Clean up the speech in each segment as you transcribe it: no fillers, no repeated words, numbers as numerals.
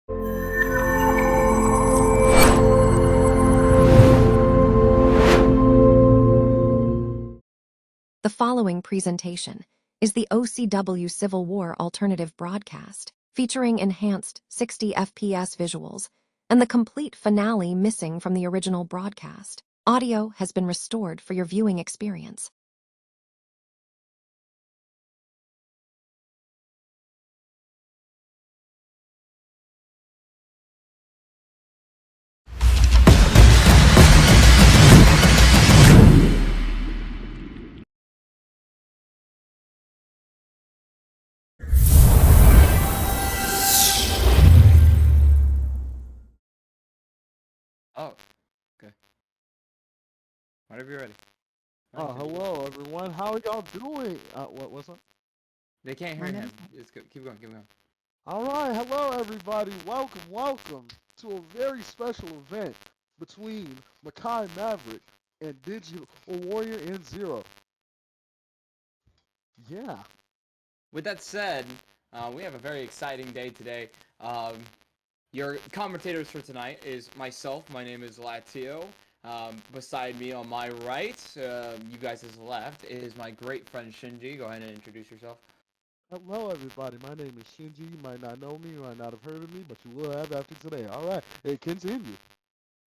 The following presentation is the OCW Civil War Alternative Broadcast, featuring enhanced 60 FPS visuals and the complete finale missing from the original broadcast. Audio has been restored for your viewing experience. Oh, okay. Whenever you're ready. Hello everyone. How are y'all doing? What's up? They can't hear him. Just keep going, keep going. All right. Hello everybody. Welcome to a very special event between Makai Maverick and Digital Warrior N0. Yeah. With that said, we have a very exciting day today. Your commentators for tonight is myself. My name is Latio. Beside me on my right, you guys' left, is my great friend Shinji. Go ahead and introduce yourself. Hello everybody. My name is Shinji. You might not know me, you might not have heard of me, but you will have after today. All right. Hey, continue.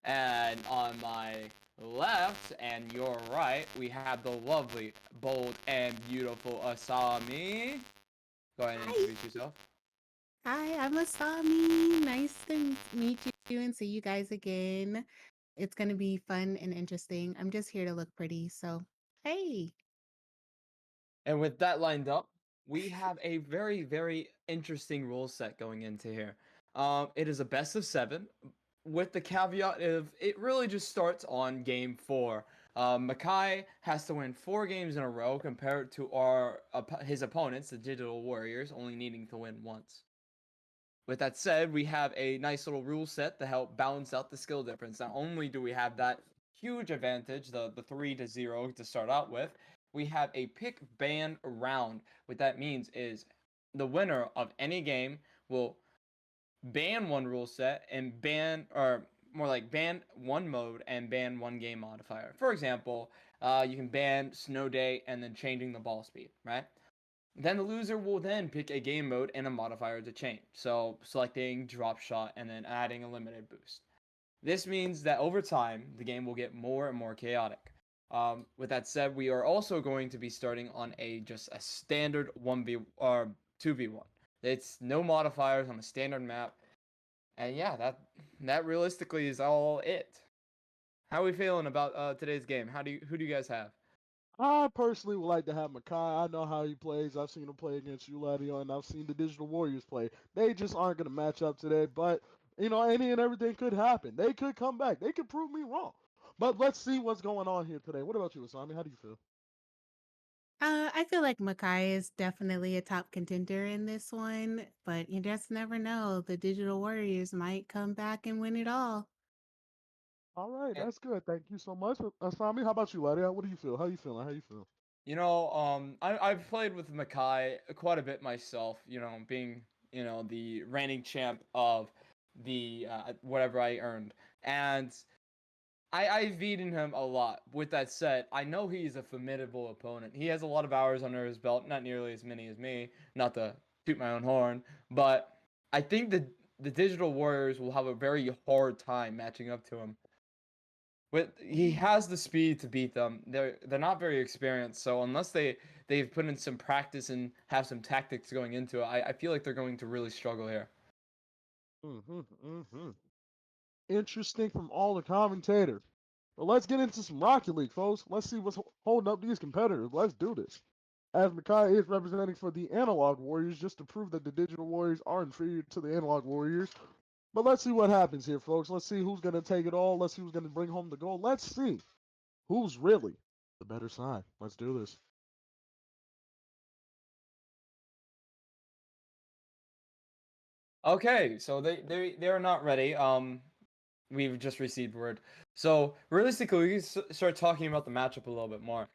And on my left and your right, we have the lovely, bold, and beautiful Asami. Go ahead and introduce yourself. Hi, I'm Asami. Nice to meet you and see you guys again. It's going to be fun and interesting. I'm just here to look pretty, so hey. And with that lined up, we have a very, very interesting rule set going into here. It is a best of 7, with the caveat of it really just starts on game 4. Makai has to win 4 games in a row compared to his opponents, the Digital Warriors, only needing to win once. With that said, we have a nice little rule set to help balance out the skill difference. Not only do we have that huge advantage, the 3-0 to start out with, we have a pick ban round. What that means is the winner of any game will ban one rule set and ban, or more like ban one mode and ban one game modifier. For example, you can ban Snow Day and then changing the ball speed, right? Then the loser will then pick a game mode and a modifier to change. So selecting drop shot and then adding a limited boost. This means that over time, the game will get more and more chaotic. With that said, we are also going to be starting on just a standard 1v or 2v1. It's no modifiers on a standard map. And yeah, that realistically is all it. How are we feeling about today's game? Who do you guys have? I personally would like to have Makai. I know how he plays. I've seen him play against you, Ladio, and I've seen the Digital Warriors play. They just aren't going to match up today, but, any and everything could happen. They could come back. They could prove me wrong. But let's see what's going on here today. What about you, Asami? How do you feel? I feel like Makai is definitely a top contender in this one, but you just never know. The Digital Warriors might come back and win it all. All right, that's good. Thank you so much. Asami, how about you, Ladio? What do you feel? How you feeling? How you feel? I've played with Makai quite a bit myself. Being the reigning champ of the whatever I earned, and I've beaten him a lot. With that said, I know he's a formidable opponent. He has a lot of hours under his belt, not nearly as many as me. Not to toot my own horn, but I think the Digital Warriors will have a very hard time matching up to him. He has the speed to beat them. They're not very experienced, so unless they've put in some practice and have some tactics going into it, I feel like they're going to really struggle here. Mm-hmm. Interesting from all the commentators. Well, let's get into some Rocket League, folks. Let's see what's holding up these competitors. Let's do this. As Makai is representing for the Analog Warriors, just to prove that the Digital Warriors are inferior to the Analog Warriors. But let's see what happens here, folks. Let's see who's going to take it all. Let's see who's going to bring home the gold. Let's see who's really the better side. Let's do this. Okay, so they're not ready. We've just received word. So realistically, we can start talking about the matchup a little bit more.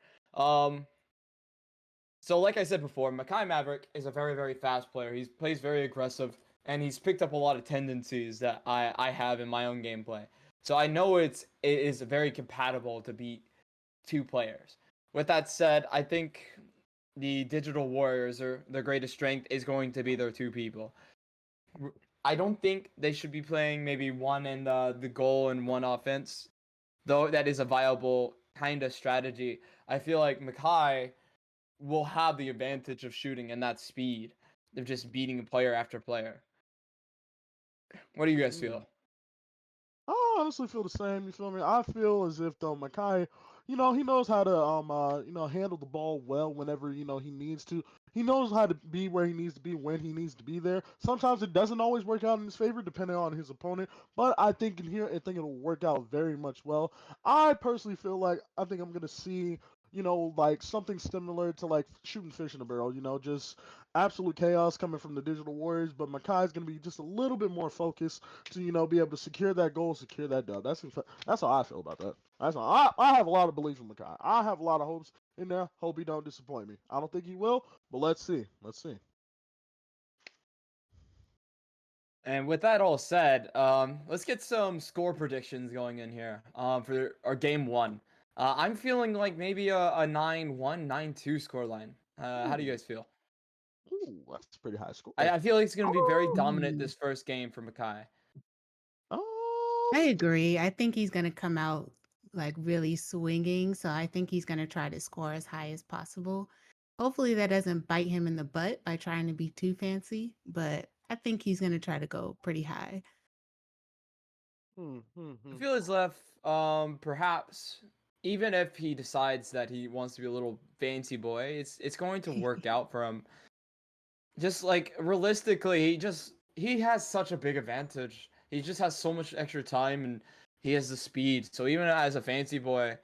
So like I said before, Makai Maverick is a very, very fast player. He plays very aggressive. and he's picked up a lot of tendencies that I have in my own gameplay. So I know it is very compatible to beat two players. With that said, I think the Digital Warriors, or their greatest strength, is going to be their two people. I don't think they should be playing maybe one in the goal and one offense, though that is a viable kind of strategy. I feel like Makai will have the advantage of shooting and that speed of just beating player after player. What do you guys feel? I honestly feel the same. You feel me? I feel as if though Makai, he knows how to handle the ball well whenever he needs to. He knows how to be where he needs to be when he needs to be there. Sometimes it doesn't always work out in his favor depending on his opponent, but I think I think it'll work out very much well. I personally feel like I think I'm gonna see like something similar to like shooting fish in a barrel. Just absolute chaos coming from the Digital Warriors, but Makai's gonna be just a little bit more focused to be able to secure that goal, secure that dub. That's how I feel about that. I have a lot of belief in Makai. I have a lot of hopes in there. Hope he don't disappoint me. I don't think he will, but let's see. Let's see. And with that all said, let's get some score predictions going in here. For our game one, I'm feeling like maybe a 9-1, 9-2 scoreline. How do you guys feel? Ooh, that's a pretty high score. I feel like it's going to be very dominant Ooh. this first game for Makai. I agree. I think he's gonna come out like really swinging. So I think he's gonna try to score as high as possible. Hopefully that doesn't bite him in the butt by trying to be too fancy, but I think he's gonna try to go pretty high. I feel as if, perhaps even if he decides that he wants to be a little fancy boy, it's going to work out for him. Just like realistically, he has such a big advantage. He just has so much extra time and he has the speed. So even as a fancy boy,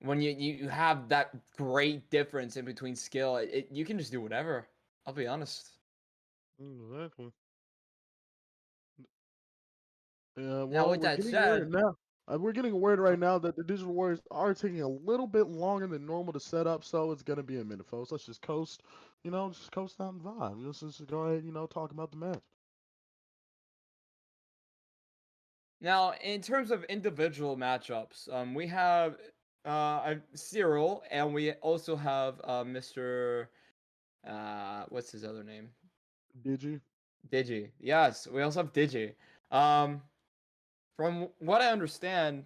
when you have that great difference in between skill, you can just do whatever. I'll be honest. Exactly. Yeah, Now well, with we're that getting word said, now. We're getting word right now that the Digital Warriors are taking a little bit longer than normal to set up, so it's gonna be a minute, folks. Let's just coast, just coast down the vibe. Just go ahead, talk about the match. now in terms of individual matchups, we have Cyril, and we also have Mr. What's his other name? Digi. Digi. Yes, we also have Digi. Um, from what I understand,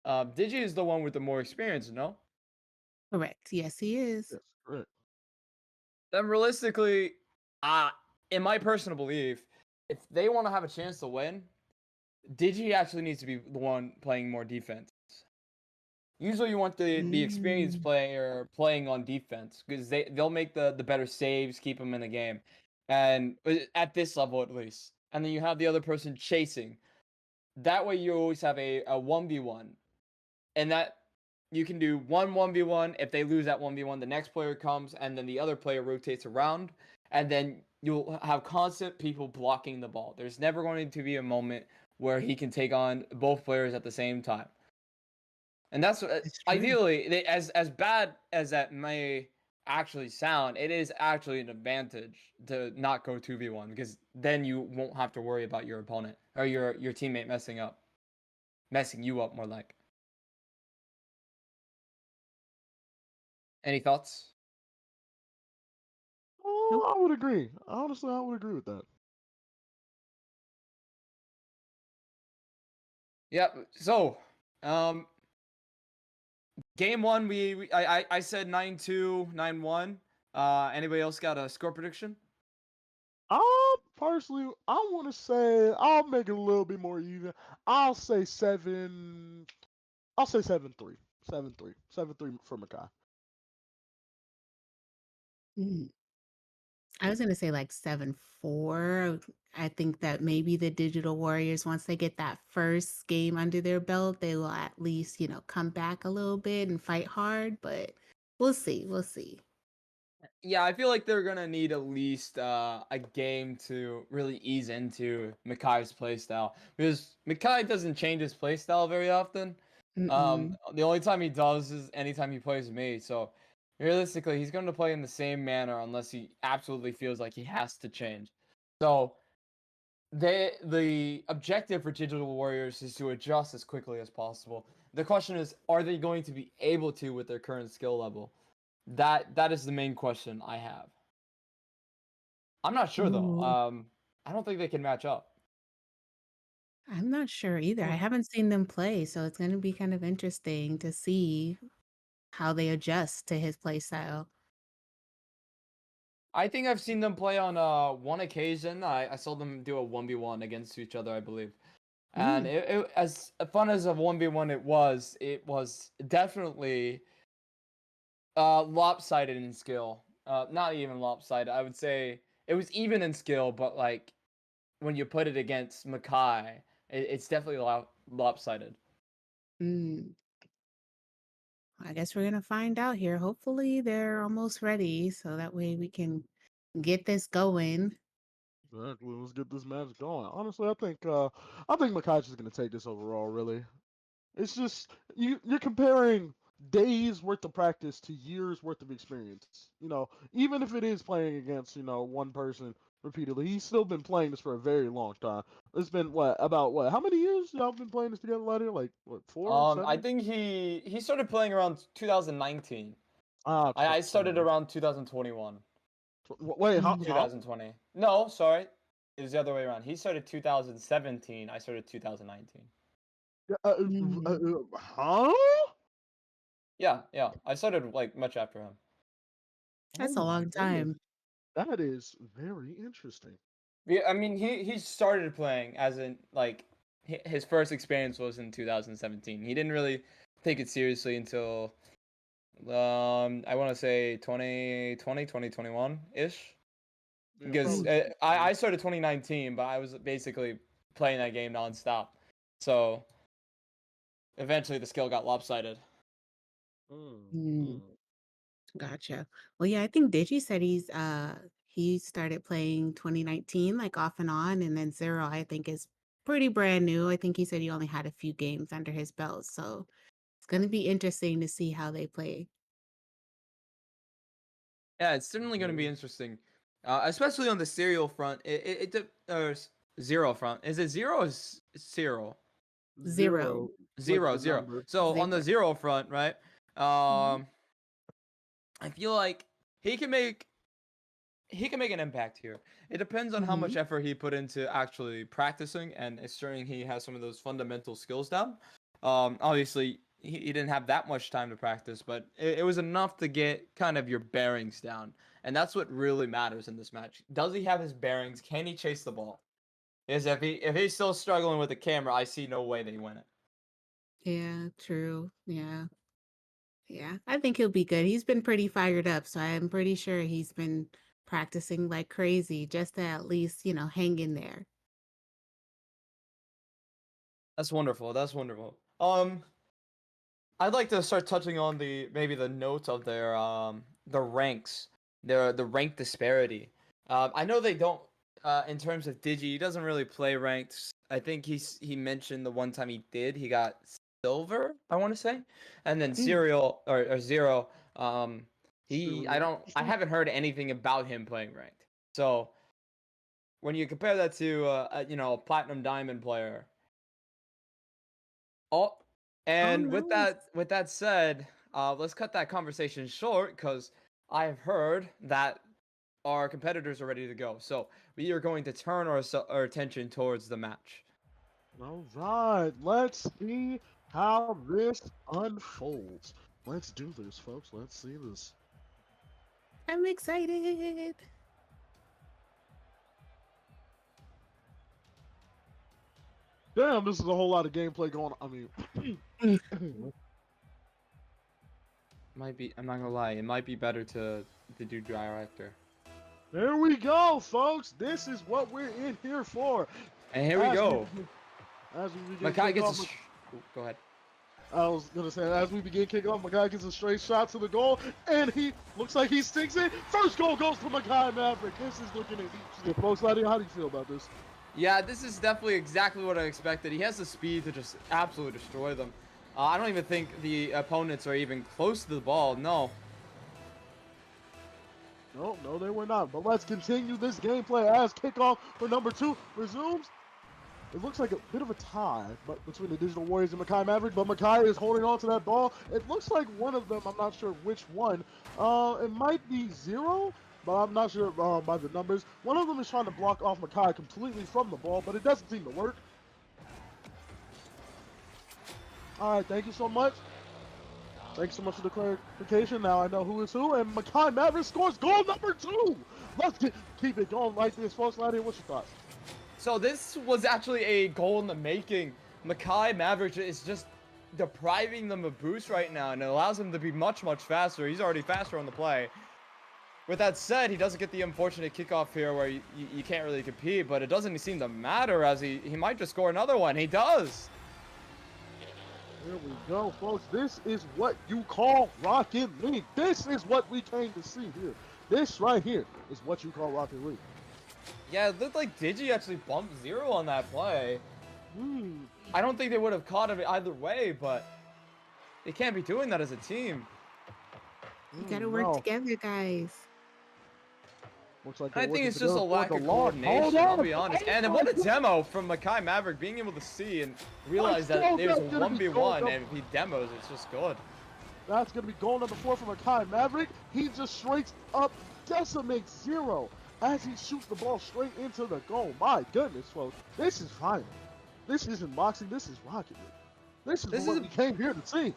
Digi is the one with the more experience, no? Correct. Yes, he is. Yes, correct. Then realistically, in my personal belief, if they want to have a chance to win, Digi actually needs to be the one playing more defense. Usually, you want the experienced Mm. player playing on defense because they'll make the better saves, keep them in the game, and at this level at least. And then you have the other person chasing. That way, you always have a 1v1, and that you can do 1v1. If they lose that 1v1, the next player comes, and then the other player rotates around, and then you'll have constant people blocking the ball. There's never going to be a moment where he can take on both players at the same time. And that's It's true. ideally, as bad as that may actually sound, it is actually an advantage to not go 2v1 because then you won't have to worry about your opponent or your teammate messing you up more like. Any thoughts? Oh, Nope. I would agree. Honestly, I would agree with that. Yep. So, um, game one, I said 9-2, 9-1. Anybody else got a score prediction? Personally, I want to say I'll make it a little bit more even. I'll say 7. I'll say 7-3. 7-3. 7-3 for Makai. Mm. I was gonna say like 7-4. I think that maybe the Digital Warriors, once they get that first game under their belt, they will at least, come back a little bit and fight hard. But we'll see. We'll see. Yeah, I feel like they're gonna need at least a game to really ease into Makai's playstyle because Makai doesn't change his playstyle very often. Mm-mm. The only time he does is anytime he plays me. So realistically, he's going to play in the same manner unless he absolutely feels like he has to change. So the objective for Digital Warriors is to adjust as quickly as possible. The question is, are they going to be able to with their current skill level? That is the main question I have. I'm not sure though. Ooh, I don't think they can match up. I'm not sure either. I haven't seen them play, so it's going to be kind of interesting to see how they adjust to his play style. I think I've seen them play on one occasion. I saw them do a 1v1 against each other, I believe. And Mm, it as fun as a 1v1 it was definitely lopsided in skill. Not even lopsided. I would say it was even in skill, but like when you put it against Makai, it's definitely lopsided. mm. I guess we're gonna find out here. Hopefully, they're almost ready, so that way we can get this going. Exactly. Let's get this match going. Honestly, I think Makai's gonna take this overall. Really, it's just you're comparing days worth of practice to years worth of experience. Even if it is playing against one person repeatedly, he's still been playing this for a very long time. It's been about how many years y'all been playing this together, Ladder? Like what, four, I 7? think he started playing around 2019. Ah, I started around 2021. wait, how? Mm, 2020. No, sorry. It was the other way around. He started 2017. I started 2019. Yeah, mm. huh? Yeah. I started like much after him. Oh That's a my long goodness, time. that is very interesting. Yeah, I mean he started playing as in like his first experience was in 2017. He didn't really take it seriously until I want to say 2020, 2021 ish. Yeah, Because probably. Mm, I started 2019, but I was basically playing that game nonstop. So eventually the skill got lopsided. Mm, mm. mm. Gotcha. Well, yeah, I think Digi said he started playing 2019, like off and on, and then Zero, I think, is pretty brand new. I think he said he only had a few games under his belt, so it's gonna be interesting to see how they play. Yeah, it's certainly going to be Very interesting, especially on the serial front. Zero front. Is it zero or zero? Zero, like Zero, the zero. number. So on the zero. zero front, right? Mhm. Um, I feel like he can make he can make an impact here. It depends on how much Mhm. effort he put into actually practicing and ensuring he has some of those fundamental skills down. Obviously he didn't have that much time to practice, but it was enough to get kind of your bearings down, and that's what really matters in this match. Does he have his bearings? Can he chase the ball? Is if he's still struggling with the camera, I see no way they win it. Yeah, true. Yeah. Yeah. I think he'll be good. He's been pretty fired up, so I'm pretty sure he's been practicing like crazy just to at least, hang in there. That's wonderful. That's wonderful. I'd like to start touching on maybe the notes of their the ranks, the rank disparity. I know they don't in terms of Digi, he doesn't really play ranked. I think he mentioned the one time he did, he got silver, I want to say, and then Mm, Serial or Zero. Cereal. I haven't heard anything about him playing ranked. So when you compare that to a platinum diamond player, oh, Oh and no. with that said, let's cut that conversation short because I have heard that our competitors are ready to go. So we are going to turn our attention towards the match. All right, let's see how this unfolds. Let's do this, folks. Let's see this. I'm excited. Damn, this is a whole lot of gameplay going on. Mm, Might be. I'm not gonna lie. It might be better to do director. there we go, folks. This is what we're in here for. And here we As we go. begin, as we begin Makai kicking gets off, go ahead. I was gonna say, as we begin kicking off, Makai gets a straight shot to the goal, and he looks like he sticks it. First goal goes to Makai Maverick. This is looking at folks. How do you feel about this? Yeah, this is definitely exactly what I expected. He has the speed to just absolutely destroy them. I don't even think the opponents are even close to the ball. No. No, they were not. But let's continue this gameplay as kickoff for number 2 resumes. It looks like a bit of a tie but between the Digital Warriors and Makai Maverick, but Makai is holding on to that ball. It looks like one of them, I'm not sure which one. It might be Zero, but I'm not sure by the numbers. One of them is trying to block off Makai completely from the ball, but it doesn't seem to work. All right, thank you so much. Thanks so much for the clarification. Now I know who is who, and Makai Maverick scores goal number 2. Let's keep it going like this, folks. Ladia, what's your thoughts? So this was actually a goal in the making. Makai Maverick is just depriving them of boost right now, and it allows him to be much, much faster. He's already faster on the play. With that said, he doesn't get the unfortunate kickoff here where you can't really compete, but it doesn't seem to matter as he might just score another one. He does. Here we go, folks. This is what you call Rocket League. This is what we came to see here. This right here is what you call Rocket League. Yeah, it looked like Digi actually bumped Zero on that play. I don't think they would have caught it either way, but they can't be doing that as a team. You gotta work together, guys. Looks like I think it's just a lack of Hold coordination, on. I'll be honest. And what a demo from Makai Maverick, being able to see and realize that there's a 1v1, and if he demos, it's just good. That's going to be goal number 4 from Makai Maverick. He just straight up decimates Zero as he shoots the ball straight into the goal. My goodness, folks. This is final. This isn't boxing. This is Rocket League. This is what we came here to see.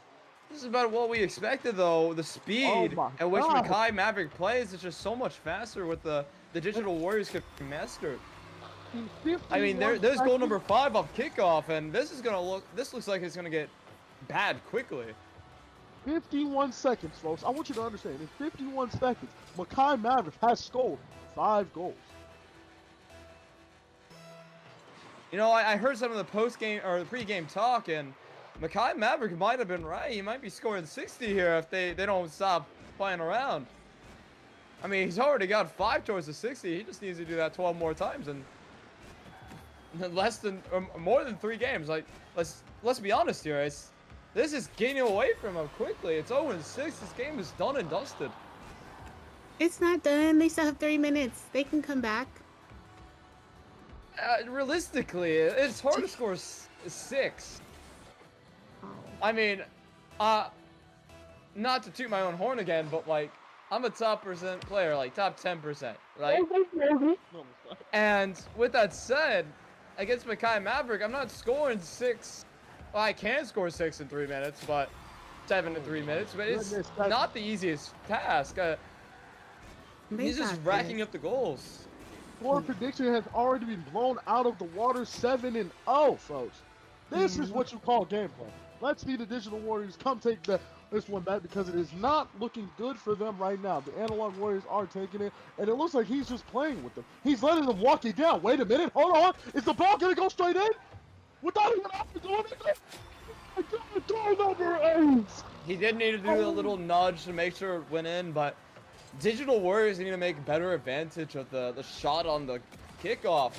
This is about what we expected, though. The speed at which Makai Maverick plays is just so much faster with the Digital Warriors could master. I mean, there's goal number 5 off kickoff, and this looks like it's gonna get bad quickly. 51 seconds, folks. I want you to understand. In 51 seconds, Makai Maverick has scored 5 goals. You know, I heard some of the post-game or the pre-game talk, and Makai Maverick might have been right. He might be scoring 60 here if they don't stop playing around. I mean, he's already got 5 towards the 60. He just needs to do that 12 more times, and less than or more than 3 games. Like, let's be honest here. This is getting away from him quickly. It's 0-6. This game is done and dusted. It's not done. They still have 3 minutes. They can come back. Realistically, it's hard to score 6. Oh. I mean, not to toot my own horn again, but like, I'm a top % player, like top 10%, right? And with that said, against Makai Maverick, I'm not scoring 6. Well, I can score 6 in 3 minutes, but 7 in 3 minutes. But it's not the easiest task. He's just racking up the goals. Score prediction has already been blown out of the water, 7-0, folks. This is what you call gameplay. Let's see the Digital Warriors come take this one back because it is not looking good for them right now. The Analog Warriors are taking it, and it looks like he's just playing with them. He's letting them walk it down. Wait a minute, hold on. Is the ball going to go straight in? Without even doing it? Goal number 8. He did need to do a little nudge to make sure it went in, but Digital Warriors need to make better advantage of the shot on the kickoff.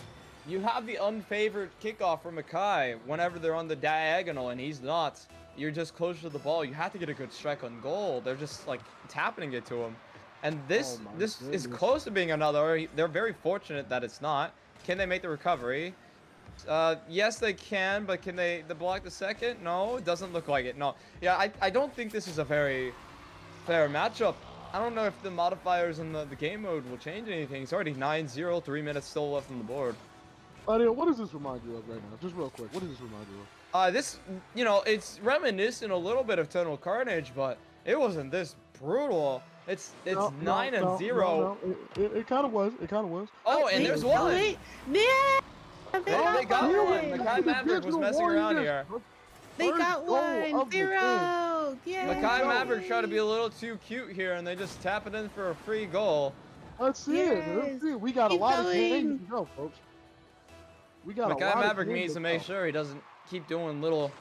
You have the unfavored kickoff from Makai whenever they're on the diagonal, and he's not. You're just closer to the ball. You have to get a good strike on goal. They're just like tapping it to him. And this is close to being another. They're very fortunate that it's not. Can they make the recovery? Yes, they can, but can they block the second? No, it doesn't look like it. No. Yeah, I don't think this is a very fair matchup. I don't know if the modifiers in the game mode will change anything. It's already 9-0, 3 minutes still left on the board. What does this remind you of right now? Just real quick, what does this remind you of? This, you know, it's reminiscent a little bit of Total Carnage, but it wasn't this brutal. It's 9-0. No. It kind of was. It kind of was. Oh, and there's one. Yeah. They got one. Makai Maverick was messing around here. They got 1-0. Yeah. Makai Maverick tried to be a little too cute here, and they just tap it in for a free goal. Let's see it. Let's see it. We got a lot of games to go, folks. We got Makai Maverick needs to make sure he doesn't keep doing little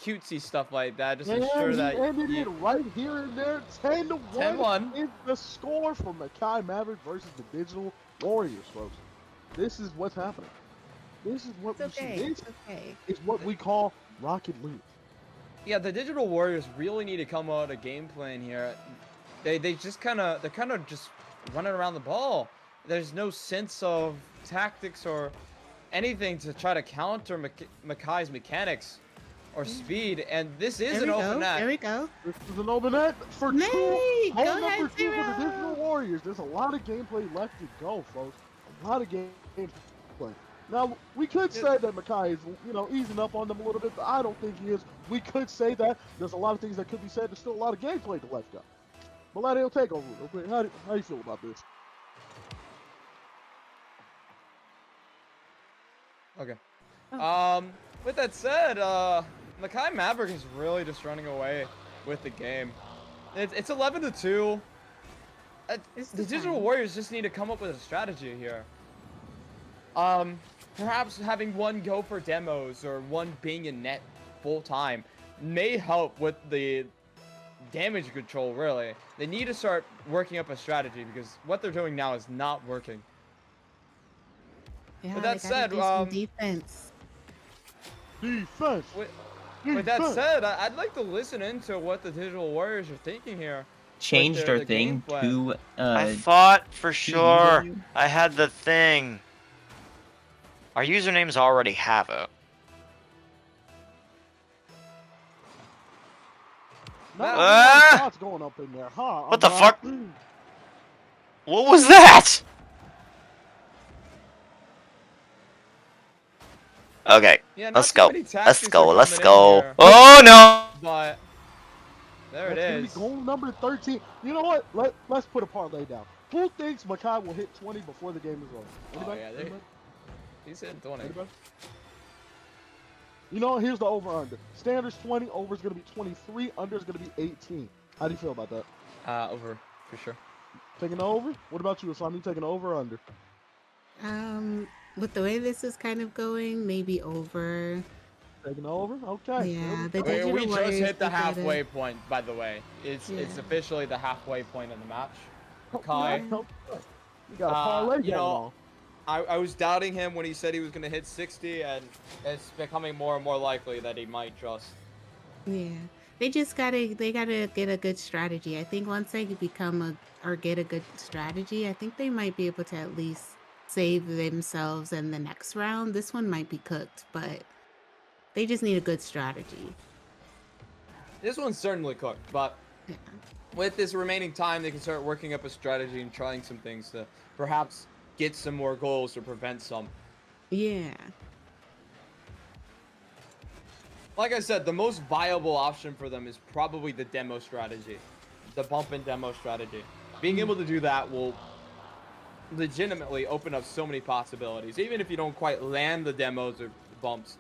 cutesy stuff like that. Just ensure that he ended it right here and there. 10-1 10-1 is the score for Makai Maverick versus the Digital Warriors, folks. This is what's happening. This is what we see. This is what we call Rocket League. Yeah, the Digital Warriors really need to come out a game plan here. They're kind of just running around the ball. There's no sense of tactics or anything to try to counter Makai's mechanics or speed. And this is There an we open go. net. There we go. This is an open net for two. Nay, Hole go number ahead, 2 for the Zero. Digital Warriors. There's a lot of gameplay left to go, folks. A lot of gameplay. Now, we could say that Makai is, easing up on them a little bit, but I don't think he is. We could say that. There's a lot of things that could be said. There's still a lot of gameplay to left out. But let it take over real quick. How do you feel about this? Okay. Oh. With that said, Makai Maverick is really just running away with the game. It's 11-2. It's The the Digital time. Warriors just need to come up with a strategy here. Perhaps having one go for demos or one being in net full time may help with the damage control, really. They need to start working up a strategy because what they're doing now is not working. Yeah, With they that gotta said, do some defense. Defense. With that said, I'd like to listen into what the Digital Warriors are thinking here. Changed their our thing gameplay. to I thought for sure UW? I had the thing. Our usernames already have it. Not a Ah! lot of shots going up in there, huh? What the fuck? What was that? Okay, Yeah, not let's too go. many Let's tactics go. are Let's coming in go. here, Oh no! but there it That's gonna be is. goal number 13. You know what? Let's put a parlay down. Who thinks Makai will hit 20 before the game is over? Anybody? yeah, Anybody? He's hitting 20. Anybody? You know, here's the over/under. Standard's 20. Over's gonna be 23. Under's gonna be 18. How do you feel about that? Over for sure. Taking the over? What about you, Asami? Taking the over or under? With the way this is kind of going, maybe over. Taking the over? Okay. Yeah, the We Digital just Warriors, hit the they gotta- halfway point, by the way. It's Yeah. officially the halfway point of the match. Okay. Kai, You got a parlay you going know, on. I was doubting him when he said he was going to hit 60, and it's becoming more and more likely that he might just. Yeah, they gotta get a good strategy. I think once they get a good strategy, I think they might be able to at least save themselves in the next round. This one might be cooked, but they just need a good strategy. This one's certainly cooked, but Yeah. with this remaining time, they can start working up a strategy and trying some things to perhaps get some more goals or prevent some. Yeah. Like I said, the most viable option for them is probably the demo strategy. The bump and demo strategy. Being able to do that will legitimately open up so many possibilities. Even if you don't quite land the demos or bumps,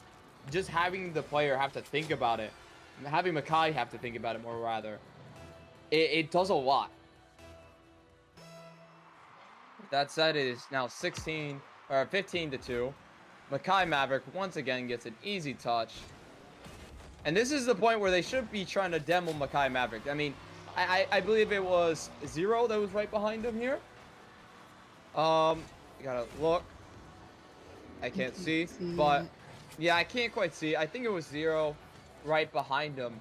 just having the player have to think about it, and having Makai have to think about it more rather, it does a lot. That said, it is now 15-2. Makai Maverick once again gets an easy touch. And this is the point where they should be trying to demo Makai Maverick. I mean, I believe it was Zero that was right behind him here. You gotta look. I can't see, but it. yeah, I can't quite see. I think it was Zero right behind him.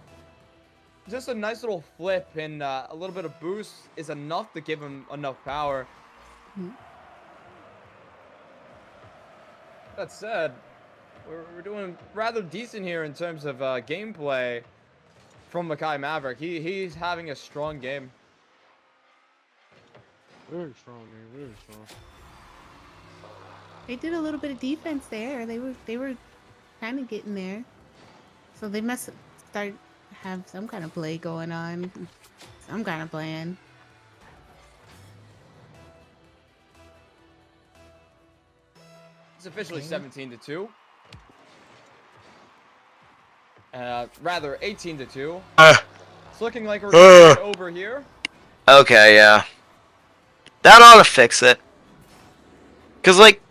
Just a nice little flip and a little bit of boost is enough to give him enough power. Mhm. That said, we're doing rather decent here in terms of gameplay from Makai Maverick. He's having a strong game. Very strong game. Very strong. They did a little bit of defense there. They were kind of getting there. So they must have some kind of play going on. Some kind of plan. It's officially Okay. 17-2. Rather 18-2. It's looking like we're going over here. Okay, yeah. That ought to fix it. Cause like,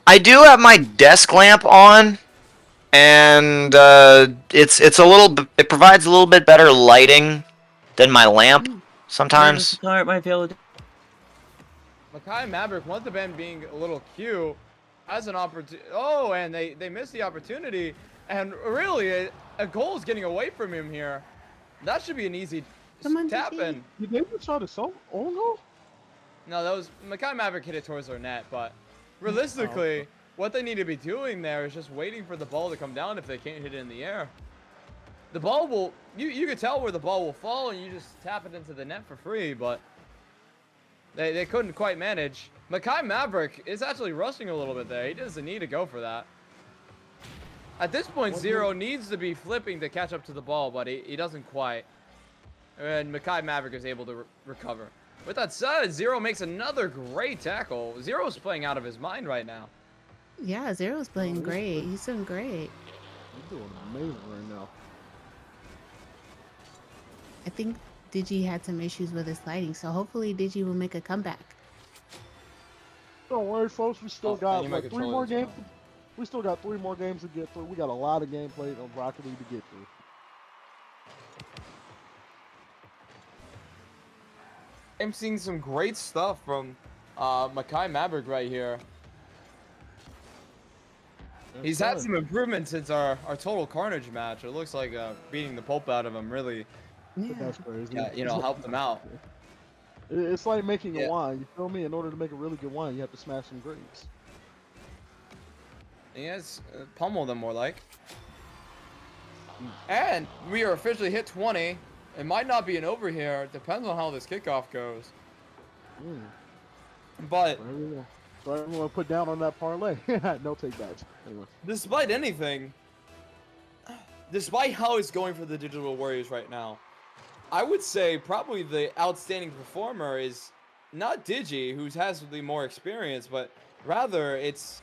I do have my desk lamp on, and it's a little. It provides a little bit better lighting than my lamp sometimes. Start my village. Makai Maverick, once again being a little cute, has an opportunity. Oh, and they missed the opportunity. And really, a goal is getting away from him here. That should be an easy Come on, tap GG. in. Did they just try to sell own goal? No, that was Makai Maverick hit it towards their net, but realistically, what they need to be doing there is just waiting for the ball to come down if they can't hit it in the air. The ball will, you can tell where the ball will fall and you just tap it into the net for free, but they couldn't quite manage. Makai Maverick is actually rushing a little bit there. He doesn't need to go for that. At this point, Zero needs to be flipping to catch up to the ball, but he doesn't quite. And Makai Maverick is able to recover. With that said, Zero makes another great tackle. Zero's playing out of his mind right now. Yeah, Zero's playing he's great. playing- He's doing great. He's doing amazing right now. I think Digi had some issues with his lighting, so hopefully Digi will make a comeback. Don't worry, folks. We still Oh, got and my like 3 controller more is games. fine. We still got 3 more games to get through. We got a lot of gameplay of Rocket League to get through. I'm seeing some great stuff from Makai Maverick right here. He's had some improvements since our Total Carnage match. It looks like beating the pulp out of him really, Yeah. That's crazy. helped him out. It's like making Yeah. a wine. You feel me? In order to make a really good wine, you have to smash some grapes. He has pummeled them more like. And we are officially hit 20. It might not be an over here. It depends on how this kickoff goes. Mm. But So everyone put down on that parlay. No take backs. Anyway. despite anything, despite how it's going for the Digital Warriors right now, I would say probably the outstanding performer is not Digi, who has the more experience, but rather it's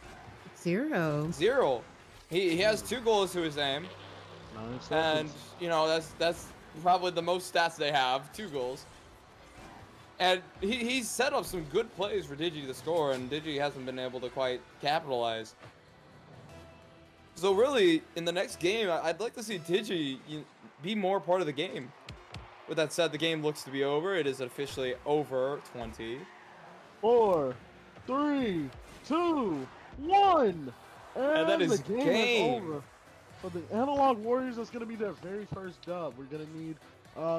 Zero. Zero. He has 2 goals to his name, 9 and seconds. you know that's probably the most stats they have, 2 goals. And he's set up some good plays for Digi to score, and Digi hasn't been able to quite capitalize. So really, in the next game, I'd like to see Digi be more part of the game. With that said, the game looks to be over. It is officially over 20. 4, 3, 2, 1. And that is the game game. is over. For the Analog Warriors, that's going to be their very first dub. We're going to need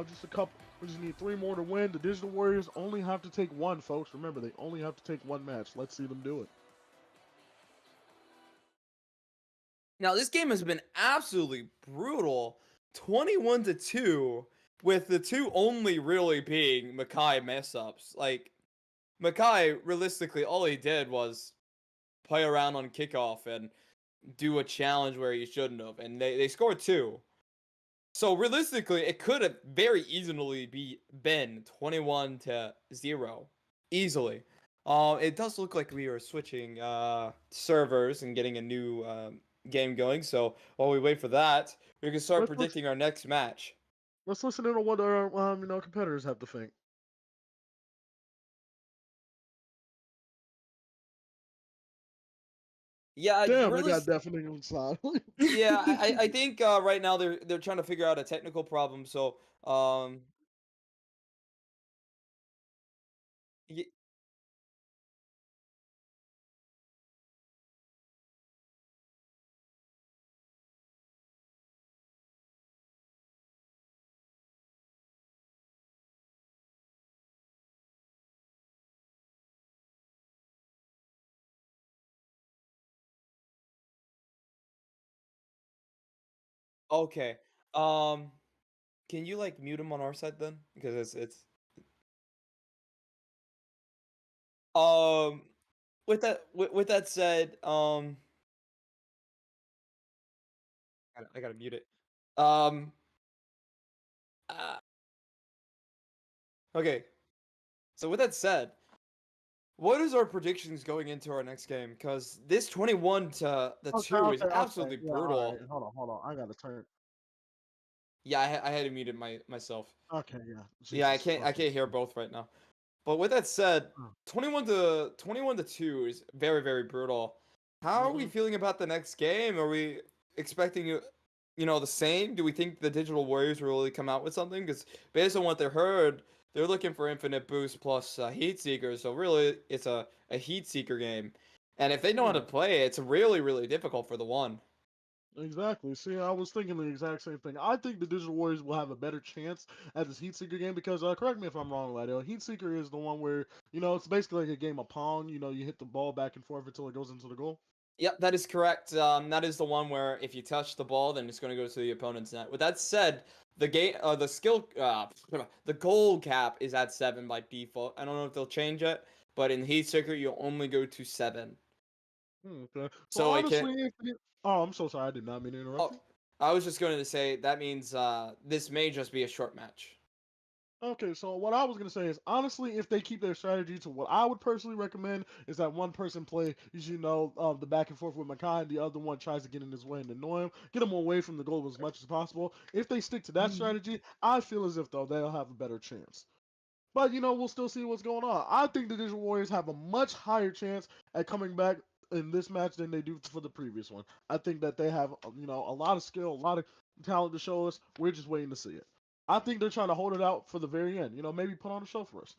just a couple. We just need 3 more to win. The Digital Warriors only have to take 1, folks. Remember, they only have to take 1 match. Let's see them do it. Now, this game has been absolutely brutal. 21-2, with the 2 only really being Makai mess-ups. Like, Makai, realistically, all he did was play around on kickoff and do a challenge where he shouldn't have. And they scored 2. So, realistically, it could have very easily been 21-0. Easily. It does look like we are switching servers and getting a new game going. So, while we wait for that, we can start predicting our next match. Let's listen in on what our competitors have to think. Yeah, Damn, they got deafening sound. yeah, I think right now they're trying to figure out a technical problem. So, y- okay. Can you like mute him on our side then? Because it's um with that said, I gotta mute it. Um, uh, okay. So with that said, what is our predictions going into our next game? Because this 21-2 is absolutely Yeah, brutal. all right. Hold on. I gotta turn. Yeah, I had to mute it myself. Okay, yeah. Yeah, I Jesus can't fucking hear both right now. But with that said, Oh. 21-2 is very, very brutal. How are we feeling about the next game? Are we expecting the same? Do we think the Digital Warriors will really come out with something? Because based on what they heard, they're looking for Infinite Boost plus Heat Seeker. So really, it's a Heat Seeker game. And if they know how to play, it's really, really difficult for the one. Exactly. See, I was thinking the exact same thing. I think the Digital Warriors will have a better chance at this Heat Seeker game because, correct me if I'm wrong, Ladio. Heat Seeker is the one where, it's basically like a game of Pong. You hit the ball back and forth until it goes into the goal. Yep, that is correct. That is the one where if you touch the ball, then it's going to go to the opponent's net. With that said, the goal cap is at 7 by default. I don't know if they'll change it, but in Heat Seeker, you only go to 7. Okay. So So it can. honestly, oh, I'm so sorry. I did not mean to interrupt Oh, you. I was just going to say that means this may just be a short match. Okay, so what I was gonna say is honestly, if they keep their strategy to what I would personally recommend is that one person play, the back and forth with Makai, and the other one tries to get in his way and annoy him, get him away from the goal as much as possible. If they stick to that Mhm. strategy, I feel as if though they'll have a better chance. But we'll still see what's going on. I think the Digital Warriors have a much higher chance at coming back in this match than they do for the previous one. I think that they have a lot of skill, a lot of talent to show us. We're just waiting to see it. I think they're trying to hold it out for the very end. Maybe put on a show for us.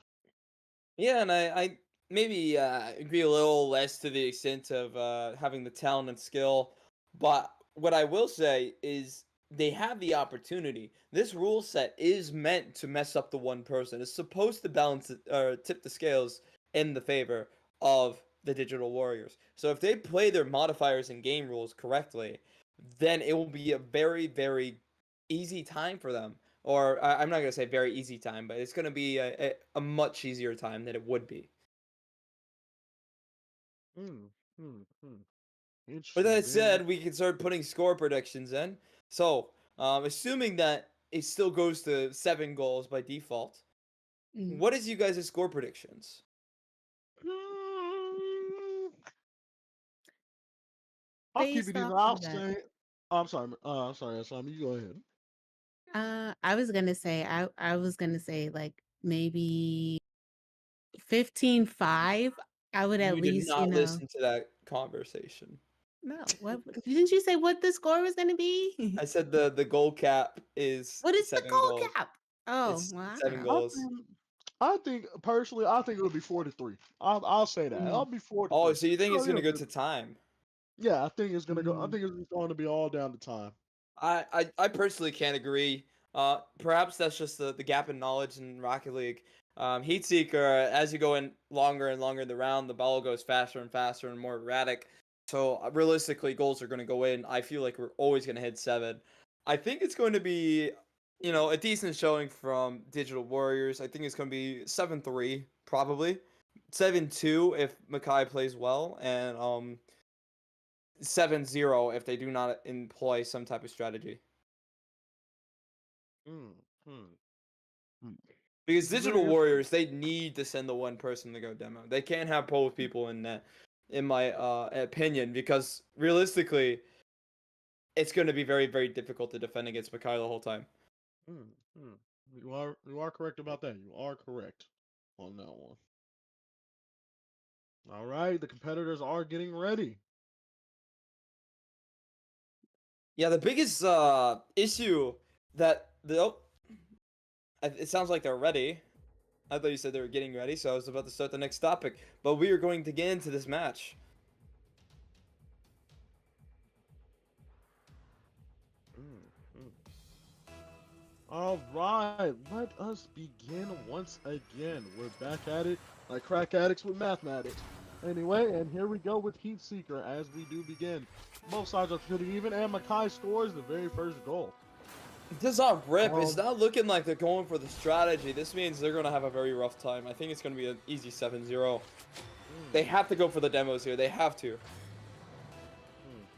Yeah, and I maybe agree a little less to the extent of having the talent and skill, but what I will say is they have the opportunity. This rule set is meant to mess up the one person. It's supposed to balance it, or tip the scales in the favor of the Digital Warriors. So if they play their modifiers and game rules correctly, then it will be a very, very easy time for them. Or I'm not gonna say very easy time, but it's gonna be a much easier time than it would be. Hmm. Hmm. Hmm. With Interesting. that Very. said, we can start putting score predictions in. So, assuming that it still goes to 7 goals by default, Mm. what is you guys' score predictions? Hmm, I'll keep it Based even. off I'll of that, say. Oh, I'm sorry. I'm sorry, Aslam. You go ahead. I was gonna say like maybe 15-5. I would at You did least, not listen to that conversation. no. What didn't you say what the score was gonna be? I said the goal cap is What is the 7 goals. goal cap? Oh, It's well, I don't 7 know. I goals. think. I think personally, I think it'll be 4-3. I'll say that. Mm, I'll be 4 to Oh, 3. so you think it's It'll gonna be go a to good. time? Yeah, I think it's gonna go. I mm. think it's going to be all down to time. I personally can't agree. Perhaps that's just the gap in knowledge in Rocket League. Heatseeker, as you go in longer and longer in the round, the ball goes faster and faster and more erratic. So realistically, goals are going to go in. I feel like we're always going to hit 7. I think it's going to be, a decent showing from Digital Warriors. I think it's going to be 7-3, probably 7-2 if Makai plays well, and 7-0 if they do not employ some type of strategy. Mm, hmm, hmm. Because This is Digital very Warriors, they need to send the one person to go demo. They can't have both people in that, in my opinion, because realistically, it's going to be very, very difficult to defend against Makai the whole time. Mm, mm. You are correct about that. You are correct on that one. All right, the competitors are getting ready. Yeah, the biggest issue that it sounds like they're ready. I thought you said they were getting ready, so I was about to start the next topic. But we are going to get into this match. Mm, mm. All right, let us begin once again. We're back at it like crack addicts with mathematics. Anyway, and here we go with Heat Seeker as we do begin. Both sides are pretty even, and Makai scores the very first goal. Does not rip. It's Um, not looking like they're going for the strategy. This means they're going to have a very rough time. I think it's going to be an easy 7-0. They mm, have to go for the demos here. They have to. mm.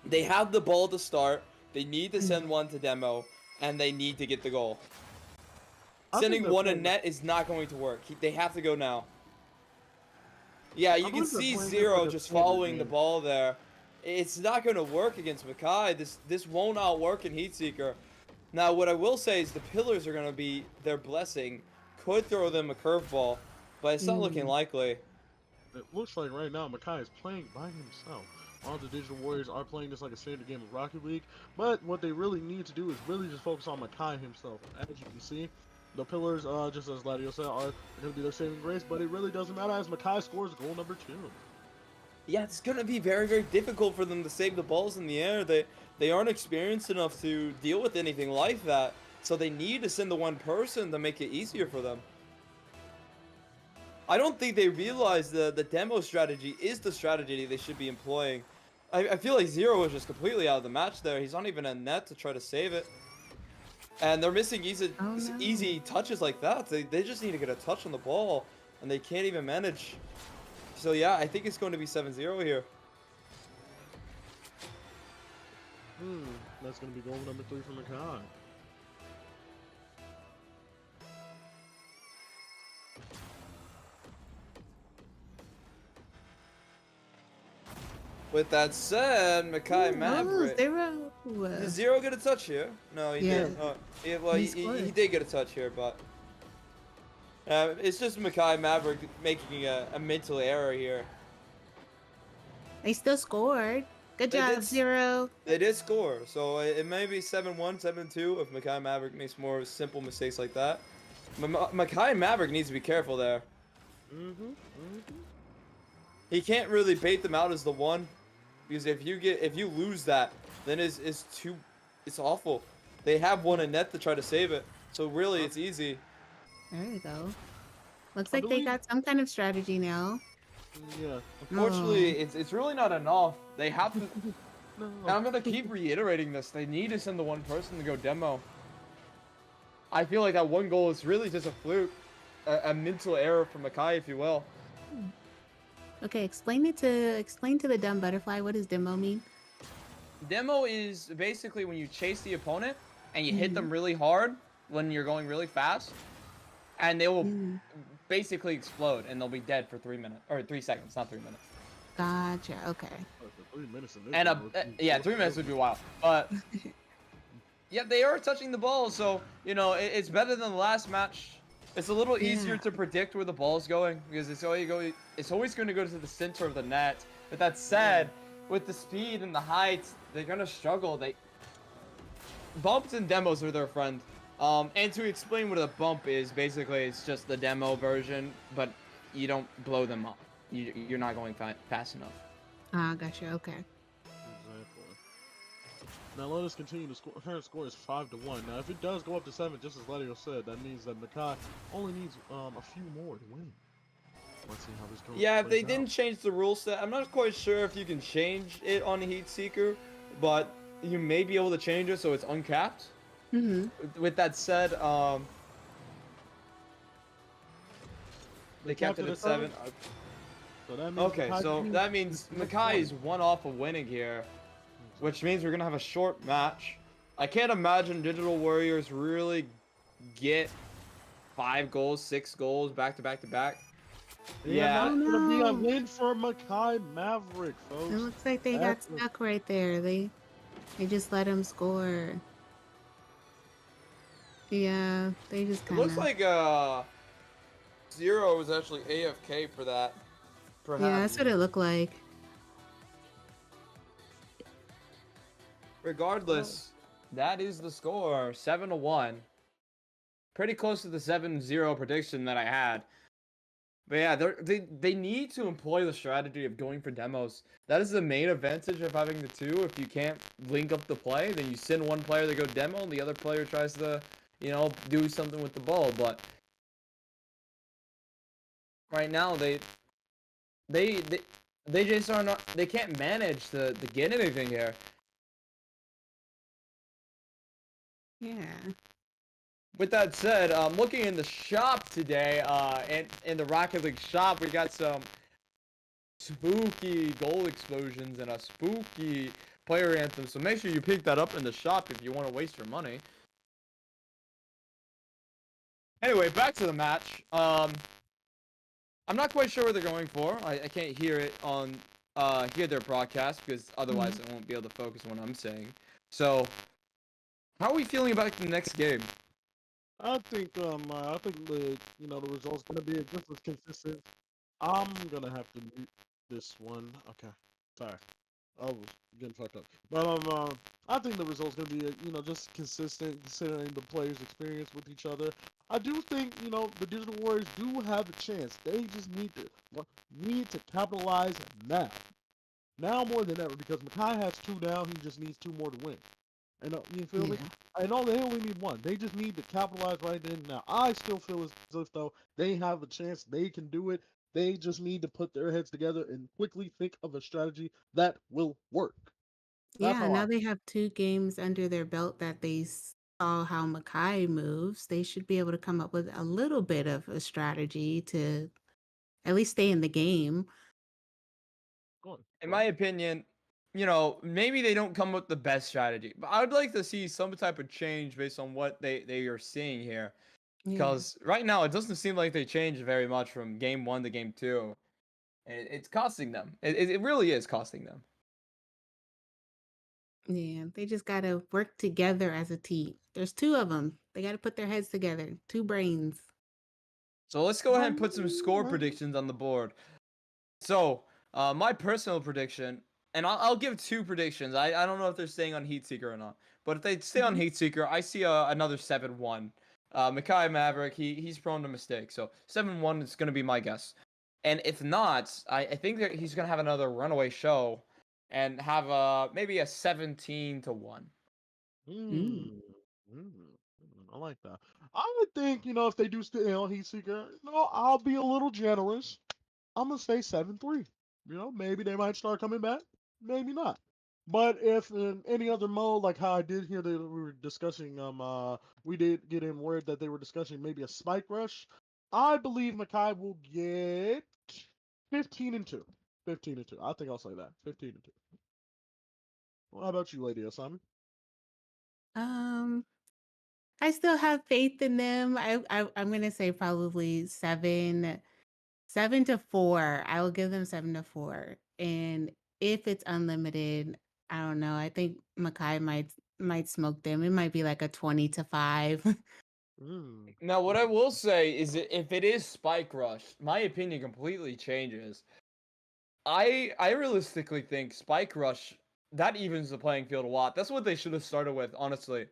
They have the ball to start. They need to Mm. send one to demo, and they need to get the goal. I think Sending they're one in playing. net is not going to work. They have to go now. Yeah, you I can believe they're see playing this Zero like a just standard following the game. ball there. It's not going to work against Makai. This won't outwork in Heatseeker. Now, what I will say is the pillars are going to be their blessing. Could throw them a curveball, but it's not looking Mm. likely. It looks like right now Makai is playing by himself. All the Digital Warriors are playing this like a standard game of Rocket League, but what they really need to do is really just focus on Makai himself. As you can see, the pillars, just as Ladio said, are going to be their saving grace, but it really doesn't matter as Makai scores goal number 2. Yeah, it's gonna be very, very difficult for them to save the balls in the air. They aren't experienced enough to deal with anything like that, so they need to send the one person to make it easier for them. I don't think they realize the demo strategy is the strategy they should be employing. I feel like Zero was just completely out of the match there. He's not even in net to try to save it. And they're missing Oh, no. easy touches like that. They just need to get a touch on the ball, and they can't even manage. So yeah, I think it's going to be 7-0 here. That's gonna be goal number 3 for Makai. With that said, Makai Ooh, Maverick. Zero. Did Zero get a touch here? No, he Yeah. didn't. Well, He he scored. did get a touch here, but it's just Makai Maverick making a mental error here. They still scored. Good They job, did Zero. They did score, so it may be 7-1, 7-2 if Makai Maverick makes more simple mistakes like that. Makai Maverick needs to be careful there. He can't really bait them out as the one, because if you lose that, then it's awful. They have one in net to try to save it, so really it's easy. There you go. Looks I like they believe- got some kind of strategy now. Yeah. Unfortunately, it's really not enough. They have to. No. And I'm gonna keep reiterating this. They need to send the one person to go demo. I feel like that one goal is really just a fluke, a mental error from Makai, if you will. Okay, explain to the dumb butterfly. What does demo mean? Demo is basically when you chase the opponent and you hit them really hard when you're going really fast, and they will basically explode and they'll be dead for 3 minutes or 3 seconds, not 3 minutes. Gotcha. Okay. 3 minutes in this And game, yeah, 3 minutes would be wild, but yeah, they are touching the ball, so you know it's better than the last match. It's a little easier Yeah. to predict where the ball's going because it's always going to go to the center of the net. But that said, with the speed and the height, they're gonna struggle. Bumps and demos are their friend. And to explain what a bump is, basically it's just the demo version, but you don't blow them up. You're not going fast enough. Ah, gotcha. Okay. Exactly. Now let us continue to score. Current score is 5-1. Now if it does go up to 7, just as Leo said, that means that Makai only needs a few more to win. Let's see how this goes. Yeah, if they plays out. didn't change the rule set, I'm not quite sure if you can change it on Heat Seeker, but you may be able to change it so it's uncapped. With that said, they kept it at 7. So that means Okay, Makai so can- that means Makai is one off of winning here, which means we're gonna have a short match. I can't imagine Digital Warriors really get 5 goals, 6 goals back to back to back. Yeah, Yeah, that's gonna be a no. win for Makai Maverick, folks. It looks like they got That's a- stuck right there. They just let him score. Yeah, they just it kind of. looks like Zero was actually AFK for that. Yeah, Perhaps. that's what it looked like. Regardless, that is the score, 7-1. Pretty close to the 7-0 prediction that I had. But yeah, they need to employ the strategy of going for demos. That is the main advantage of having the two. If you can't link up the play, then you send one player to go demo, and the other player tries to, do something with the ball. But right now, they just are not. They can't manage to get anything here. Yeah. With that said, looking in the shop today, in the Rocket League shop, we got some spooky goal explosions and a spooky player anthem. So make sure you pick that up in the shop if you want to waste your money. Anyway, back to the match. I'm not quite sure what they're going for. I can't hear it on hear their broadcast because otherwise I won't be able to focus on what I'm saying. So, how are we feeling about the next game? I think the the result's gonna be just as consistent. I'm gonna have to mute this one. Okay, sorry, I was getting fucked up. But I think the result's gonna be just consistent considering the players' experience with each other. I do think the Digital Warriors do have a chance. They just need to capitalize now. now more than ever because Makai has 2 down. He just needs 2 more to win. And you feel me? Yeah. I know they only need 1. They just need to capitalize right then and now. I still feel as if though they have a chance. They can do it. They just need to put their heads together and quickly think of a strategy that will work. That's Yeah, how now I. they have 2 games under their belt that they saw how Makai moves. They should be able to come up with a little bit of a strategy to at least stay in the game. Go on, In go my on. opinion, maybe they don't come with the best strategy, but I would like to see some type of change based on what they are seeing here. Yeah. Because right now it doesn't seem like they changed very much from game 1 to game 2. And it's costing them. It really is costing them. Yeah, they just got to work together as a team. There's 2 of them. They got to put their heads together. 2 brains. So let's go ahead and put some score predictions on the board. So, my personal prediction, and I'll give 2 predictions. I don't know if they're staying on Heatseeker or not. But if they stay on Mhm. Heatseeker, I see another 7-1. Makai Maverick, he's prone to mistakes. So 7-1 is going to be my guess. And if not, I think that he's going to have another runaway show and have maybe a 17-1. Mm. I like that. I would think, if they do stay on Heatseeker, I'll be a little generous. I'm gonna say 7-3. Maybe they might start coming back, maybe not. But if in any other mode, like how I did hear that we were discussing, we did get in word that they were discussing maybe a spike rush. I believe Makai will get 15-2. 15-2. I think I'll say that. 15-2. Well, how about you, Lady Asami? Um, I still have faith in them. I'm gonna say probably 7 to 4. I will give them 7 to 4. And if it's unlimited, I don't know. I think Makai might smoke them. It might be like a 20 to 5. Mm. Now, what I will say is that if it is Spike Rush, my opinion completely changes. I realistically think Spike Rush that evens the playing field a lot. That's what they should have started with, honestly,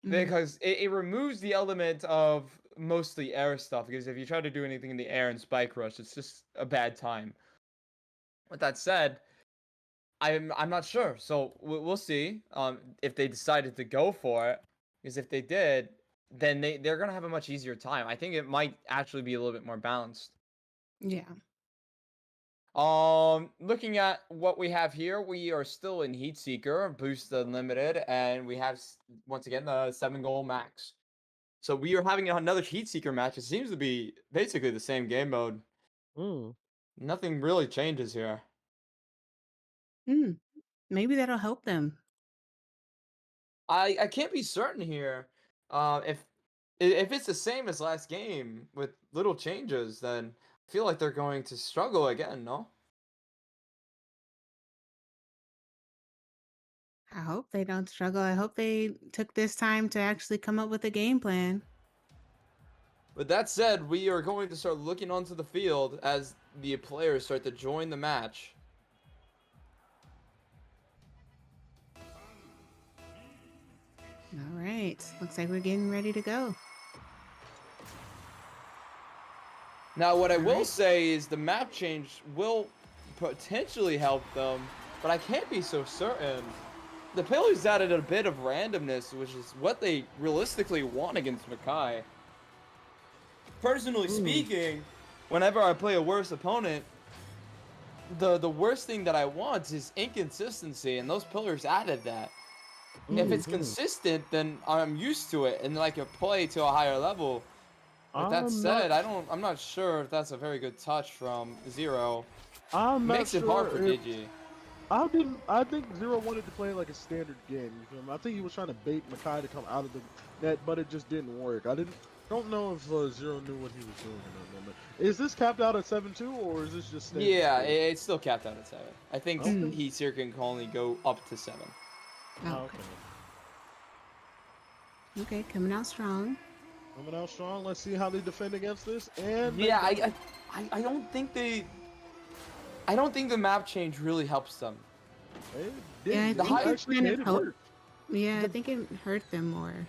Mhm. because it removes the element of mostly air stuff. Because if you try to do anything in the air in Spike Rush, it's just a bad time. With that said, I'm not sure, so we'll see. If they decided to go for it, because if they did, then they're gonna have a much easier time. I think it might actually be a little bit more balanced. Yeah. Looking at what we have here, we are still in Heatseeker, Boost Unlimited, and we have once again the 7-goal max. So we are having another Heatseeker match. It seems to be basically the same game mode. Mm. Nothing really changes here. Maybe that'll help them. I can't be certain here. If it's the same as last game with little changes, then I feel like they're going to struggle again. No. I hope they don't struggle. I hope they took this time to actually come up with a game plan. With that said, we are going to start looking onto the field as the players start to join the match. All right. Looks like we're getting ready to go. Now, what I will Alright. say is the map change will potentially help them, but I can't be so certain. The pillars added a bit of randomness, which is what they realistically want against Makai. Personally speaking, whenever I play a worse opponent, the worst thing that I want is inconsistency, and those pillars added that. If it's consistent, then I'm used to it, and then I can play to a higher level. With that I'm said, not. I'm not sure if that's a very good touch from Zero. I'm not Makes it hard for sure if. Digi. I think Zero wanted to play like a standard game. You feel me? I think he was trying to bait Makai to come out of the net, but it just didn't work. Don't know if Zero knew what he was doing in that moment. Is this capped out at 7-2 or is this just standard? Yeah, it's still capped out at 7. I think Okay. Heatseeker can only go up to 7. Oh, Okay. okay. Coming out strong. Coming out strong. Let's see how they defend against this. And Yeah, I don't think I don't think the map change really helps them. Yeah, I The think higher- it kind of helped. Yeah, I think it hurt them more.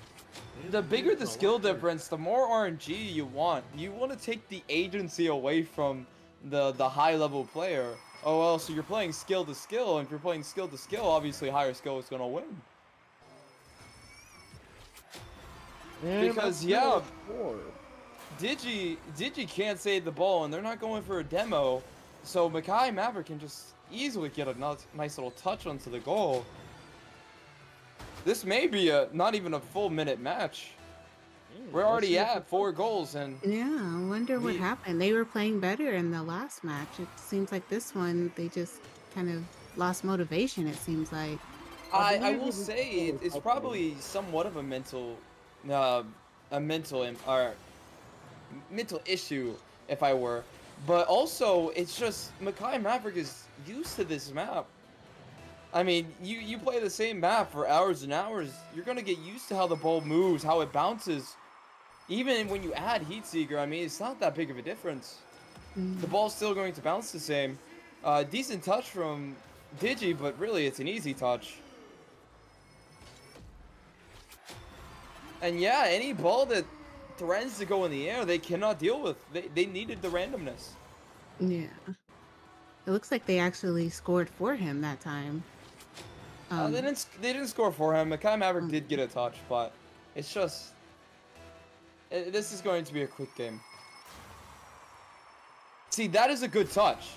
The bigger the skill difference, the more RNG you want. You want to take the agency away from the high level player. Oh well, so you're playing skill to skill, and if you're playing skill to skill, obviously higher skill is gonna win. And Because that's yeah, score. Digi can't save the ball, and they're not going for a demo, so Makai Maverick can just easily get a nice little touch onto the goal. This may be not even a full minute match. We're Let's already see if at 4 goals, and Yeah, I wonder what the happened. They were playing better in the last match. It seems like this one they just kind of lost motivation. It seems like. I believe will it was say Taylor it's Swift. probably somewhat of uh, or mental issue if I were, but also it's just Makai Maverick is used to this map. I mean, you play the same map for hours and hours, you're gonna get used to how the ball moves, how it bounces. Even when you add Heat Seeker, I mean, it's not that big of a difference. The Mm, ball's still going to bounce the same. Decent touch from Digi, but really it's an easy touch. And yeah, any ball that threatens to go in the air, they cannot deal with. They needed the randomness. yeah. It looks like they actually scored for him that time. They didn't score for him. Makai Maverick did Mm, get a touch, but it's just this is going to be a quick game. See, that is a good touch.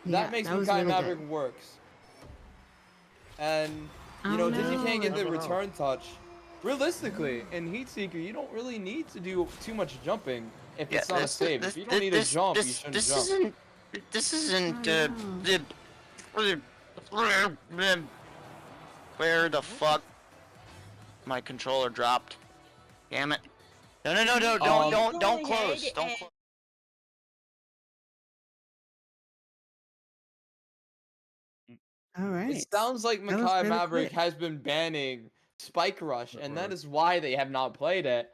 yeah, That makes that was Makai really Maverick good. works. And you Oh know, Digi can't get no. the Never know. return touch. Realistically, in Heat Seeker, you don't really need to do too much jumping if Yeah, it's not a save. If you don't need to jump, you shouldn't jump. this isn't Oh no. where the fuck my controller dropped. Damn it. No, Um, don't close. Don't close. All It right. sounds like That was Makai really Maverick quick. has been banning Spike Rush, and that Right. is why they have not played it.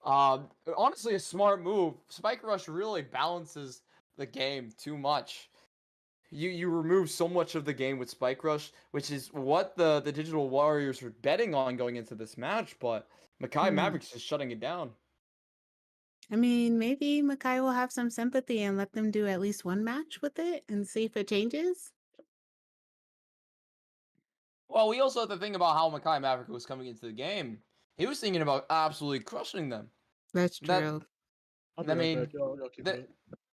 Honestly, a smart move. Spike Rush really balances the game too much. You remove so much of the game with Spike Rush, which is what the Digital Warriors were betting on going into this match, but Makai Mm. Maverick's just shutting it down. I mean, maybe Makai will have some sympathy and let them do at least one match with it and see if it changes. Well, we also have to think about how Makai Maverick was coming into the game. He was thinking about absolutely crushing them. That's That true. I'll be I right mean, back, y'all keep that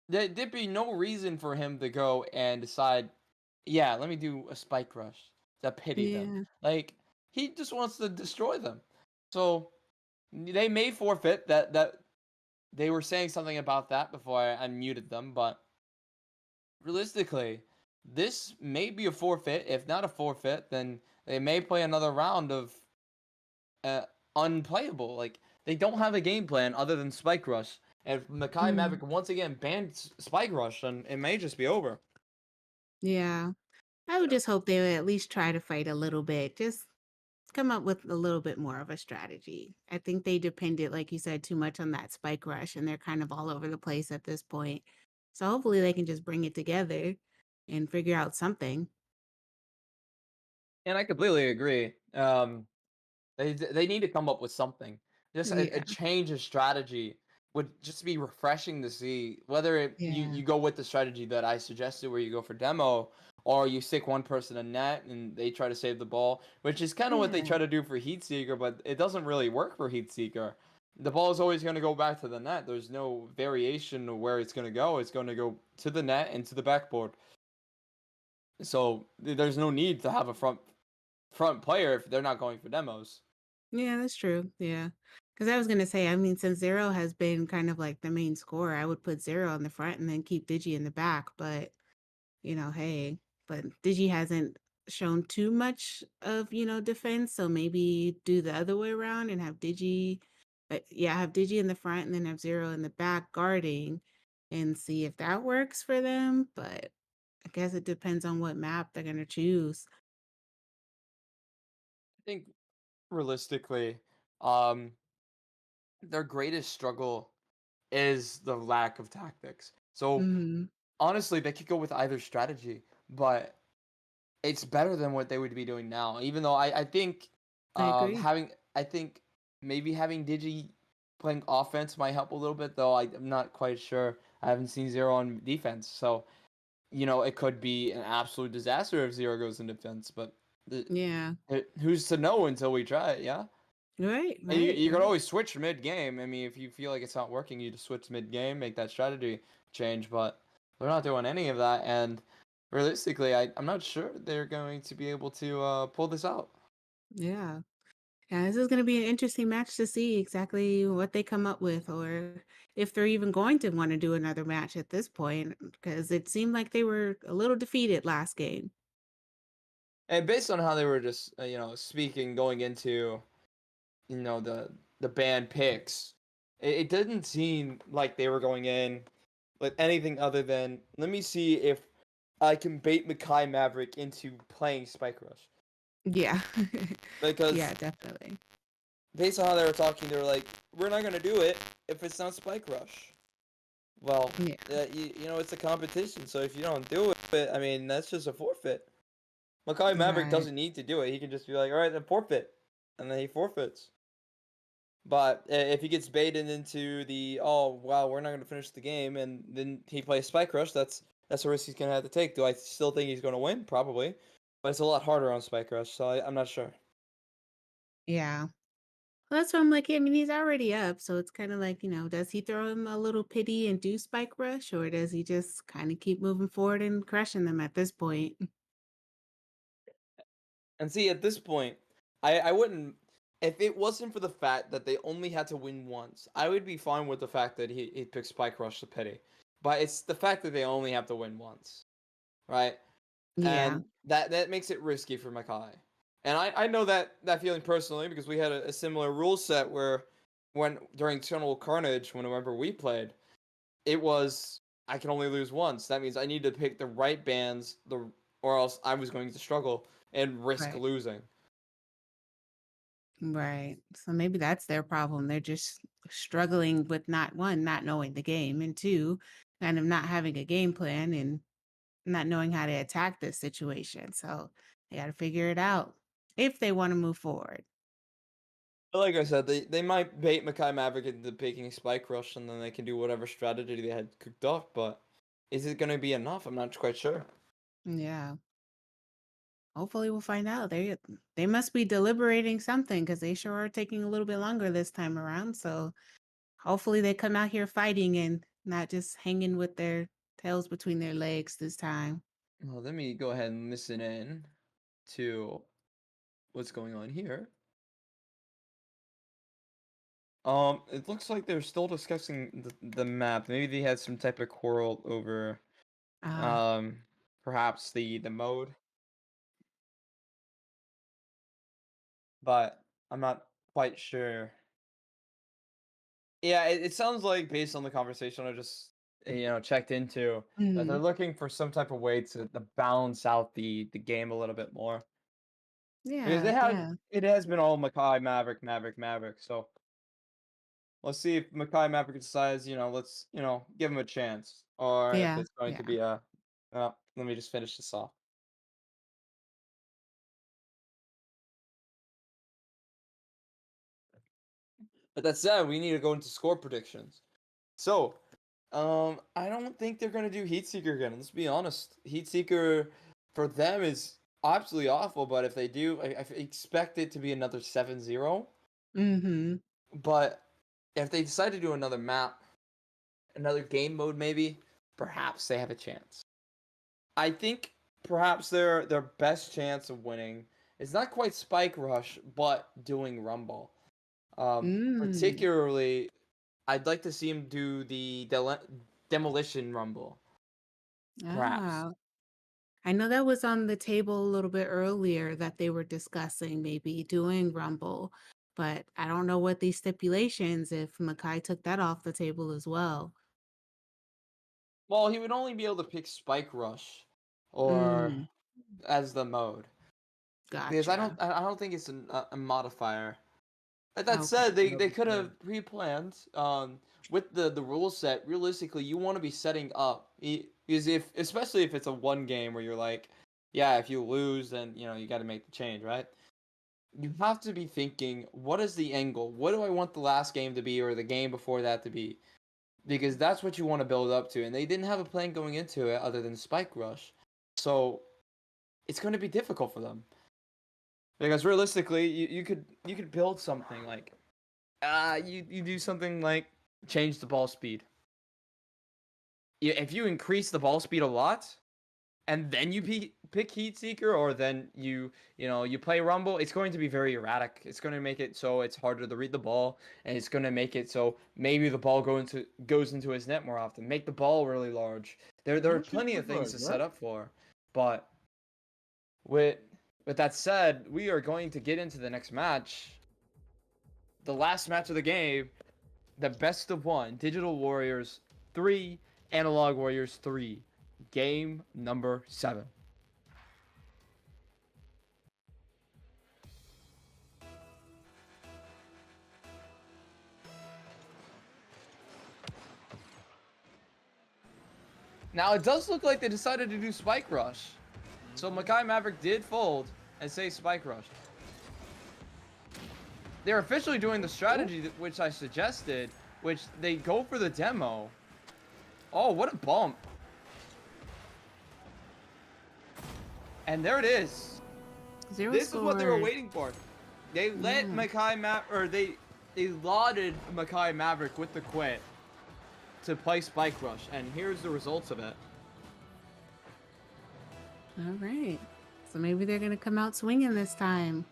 it. there'd be no reason for him to go and decide, yeah, let me do a Spike Rush to pity them. Yeah. Like he just wants to destroy them. So they may forfeit that they were saying something about that before I unmuted them, but realistically, this may be a forfeit. If not a forfeit, then they may play another round of uh, unplayable. Like they don't have a game plan other than Spike Rush. And if Makai Mm. Maverick once again bans Spike Rush, then it may just be over. Yeah. I would just hope they would at least try to fight a little bit. Just come up with a little bit more of a strategy. I think they depended, like you said, too much on that spike rush and they're kind of all over the place at this point. So hopefully they can just bring it together and figure out something. And I completely agree. They need to come up with something. Just a Yeah. change of strategy would just be refreshing to see. Whether Yeah. you go with the strategy that I suggested, where you go for demo, or you stick one person in net and they try to save the ball, which is kind of what they Yeah. try to do for Heatseeker, but it doesn't really work for Heatseeker. The ball is always going to go back to the net. There's no variation of where it's going to go. It's going to go to the net and to the backboard. So there's no need to have a front player if they're not going for demos. Yeah, that's true. Yeah. Because I was going to say, I mean, since Zero has been kind of like the main scorer, I would put Zero on the front and then keep Digi in the back. But, hey, but Digi hasn't shown too much of, defense. So maybe do the other way around and have Digi, have Digi in the front and then have Zero in the back guarding and see if that works for them. But I guess it depends on what map they're going to choose. I think realistically, um, their greatest struggle is the lack of tactics. So Hmm. honestly, they could go with either strategy, but it's better than what they would be doing now. Even though I think I agree. I think maybe having Digi playing offense might help a little bit, though I'm not quite sure. I haven't seen Zero on defense, so it could be an absolute disaster if Zero goes in defense. But Yeah. who's to know until we try it? Yeah. Right. And you could Right. always switch mid game. I mean, if you feel like it's not working, you just switch mid game, make that strategy change. But they're not doing any of that, and realistically, I'm not sure they're going to be able to pull this out. Yeah. Yeah, this is going to be an interesting match to see exactly what they come up with, or if they're even going to want to do another match at this point, because it seemed like they were a little defeated last game. And based on how they were just speaking going into the band picks, it didn't seem like they were going in with anything other than, let me see if I can bait Makai Maverick into playing Spike Rush. Yeah. Because Yeah, definitely. based on how they were talking, they were like, we're not going to do it if it's not Spike Rush. Well, Yeah. it's a competition, so if you don't do it, I mean, that's just a forfeit. Makai Maverick Right. doesn't need to do it. He can just be like, all right, then forfeit. And then he forfeits. But if he gets baited into the, oh, wow, we're not going to finish the game, and then he plays Spike Rush, that's a risk he's going to have to take. Do I still think he's going to win? Probably. But it's a lot harder on Spike Rush, so I'm not sure. Yeah. Well, that's why I'm like, I mean, he's already up, so it's kind of like, does he throw him a little pity and do Spike Rush, or does he just kind of keep moving forward and crushing them at this point? And see, at this point, I wouldn't. If it wasn't for the fact that they only had to win once, I would be fine with the fact that he picked Spike Rush to pity. But it's the fact that they only have to win once, right? Yeah. And that makes it risky for Makai. And I know that feeling personally because we had a similar rule set where during Eternal Carnage, whenever we played, it was I can only lose once. That means I need to pick the right bands, or else I was going to struggle and risk Right. losing. Right. So maybe that's their problem. They're just struggling with not knowing the game, and two, kind of not having a game plan and not knowing how to attack this situation. So they got to figure it out if they want to move forward. But like I said, they might bait Makai Maverick into picking Spike Rush, and then they can do whatever strategy they had cooked up. But is it going to be enough? I'm not quite sure. Yeah. Hopefully we'll find out. They must be deliberating something because they sure are taking a little bit longer this time around. So hopefully they come out here fighting and not just hanging with their tails between their legs this time. Well, let me go ahead and listen in to what's going on here. It looks like they're still discussing the map. Maybe they had some type of quarrel over, perhaps the mode. But I'm not quite sure. Yeah, it sounds like based on the conversation I just checked into that they're Mhm. looking for some type of way to balance out the game a little bit more because Yeah. it has been all Makai Maverick Maverick Maverick. So let's see if Makai Maverick decides let's give him a chance, or if Yeah. it's going to Yeah. be a let me just finish this off. But that said, we need to go into score predictions. So, I don't think they're gonna do Heatseeker again. Let's be honest. Heatseeker for them is absolutely awful. But if they do, I expect it to be another 7-0. Mhm. But if they decide to do another map, another game mode, maybe perhaps they have a chance. I think perhaps their best chance of winning is not quite Spike Rush, but doing Rumble. Mm. Particularly, I'd like to see him do the Demolition Rumble. Perhaps. Ah. I know that was on the table a little bit earlier that they were discussing maybe doing Rumble, but I don't know what these stipulations if Makai took that off the table as well. Well, he would only be able to pick Spike Rush, or Mm. as the mode, because Gotcha. I don't think it's a modifier. But that Okay. said, they could have pre-planned. With the rule set, realistically, you want to be setting up because especially if it's a one game where you're like, yeah, if you lose, then you got to make the change, right? You have to be thinking, what is the angle? What do I want the last game to be, or the game before that to be? because that's what you want to build up to, and they didn't have a plan going into it other than Spike Rush, so it's going to be difficult for them. Because realistically, you could build something like, you do something like change the ball speed. If you increase the ball speed a lot, and then you pick Heat Seeker, or then you play Rumble, it's going to be very erratic. It's going to make it so it's harder to read the ball, and it's going to make it so maybe the ball goes into his net more often. Make the ball really large. There are plenty of things to set up for, but with that said, we are going to get into the next match. The last match of the game, the best of one, Digital Warriors 3, Analog Warriors 3. Game number 7. Now, it does look like they decided to do Spike Rush. So Makai Maverick did fold and say Spike Rush. They're officially doing the strategy which I suggested, which they go for the demo. Oh, what a bump. And there it is. This is what they were waiting for. They let they lauded Makai Maverick with the quit to play Spike Rush, and here's the results of it. All right. So maybe they're gonna come out swinging this time.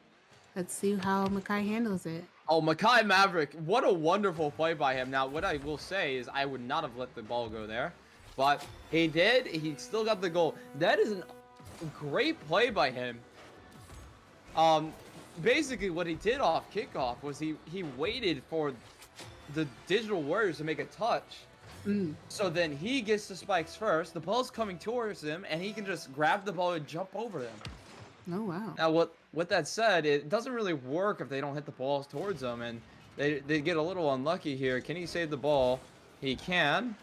Let's see how Makai handles it. Oh, Makai Maverick, what a wonderful play by him. Now, what I will say is I would not have let the ball go there, but he did. He still got the goal. That is a great play by him. Basically what he did off kickoff was he waited for the Digital Warriors to make a touch. So then he gets the spikes first. The ball's coming towards him, and he can just grab the ball and jump over them. Oh wow. Now, with that said, it doesn't really work if they don't hit the balls towards them, and they get a little unlucky here. Can he save the ball? He can.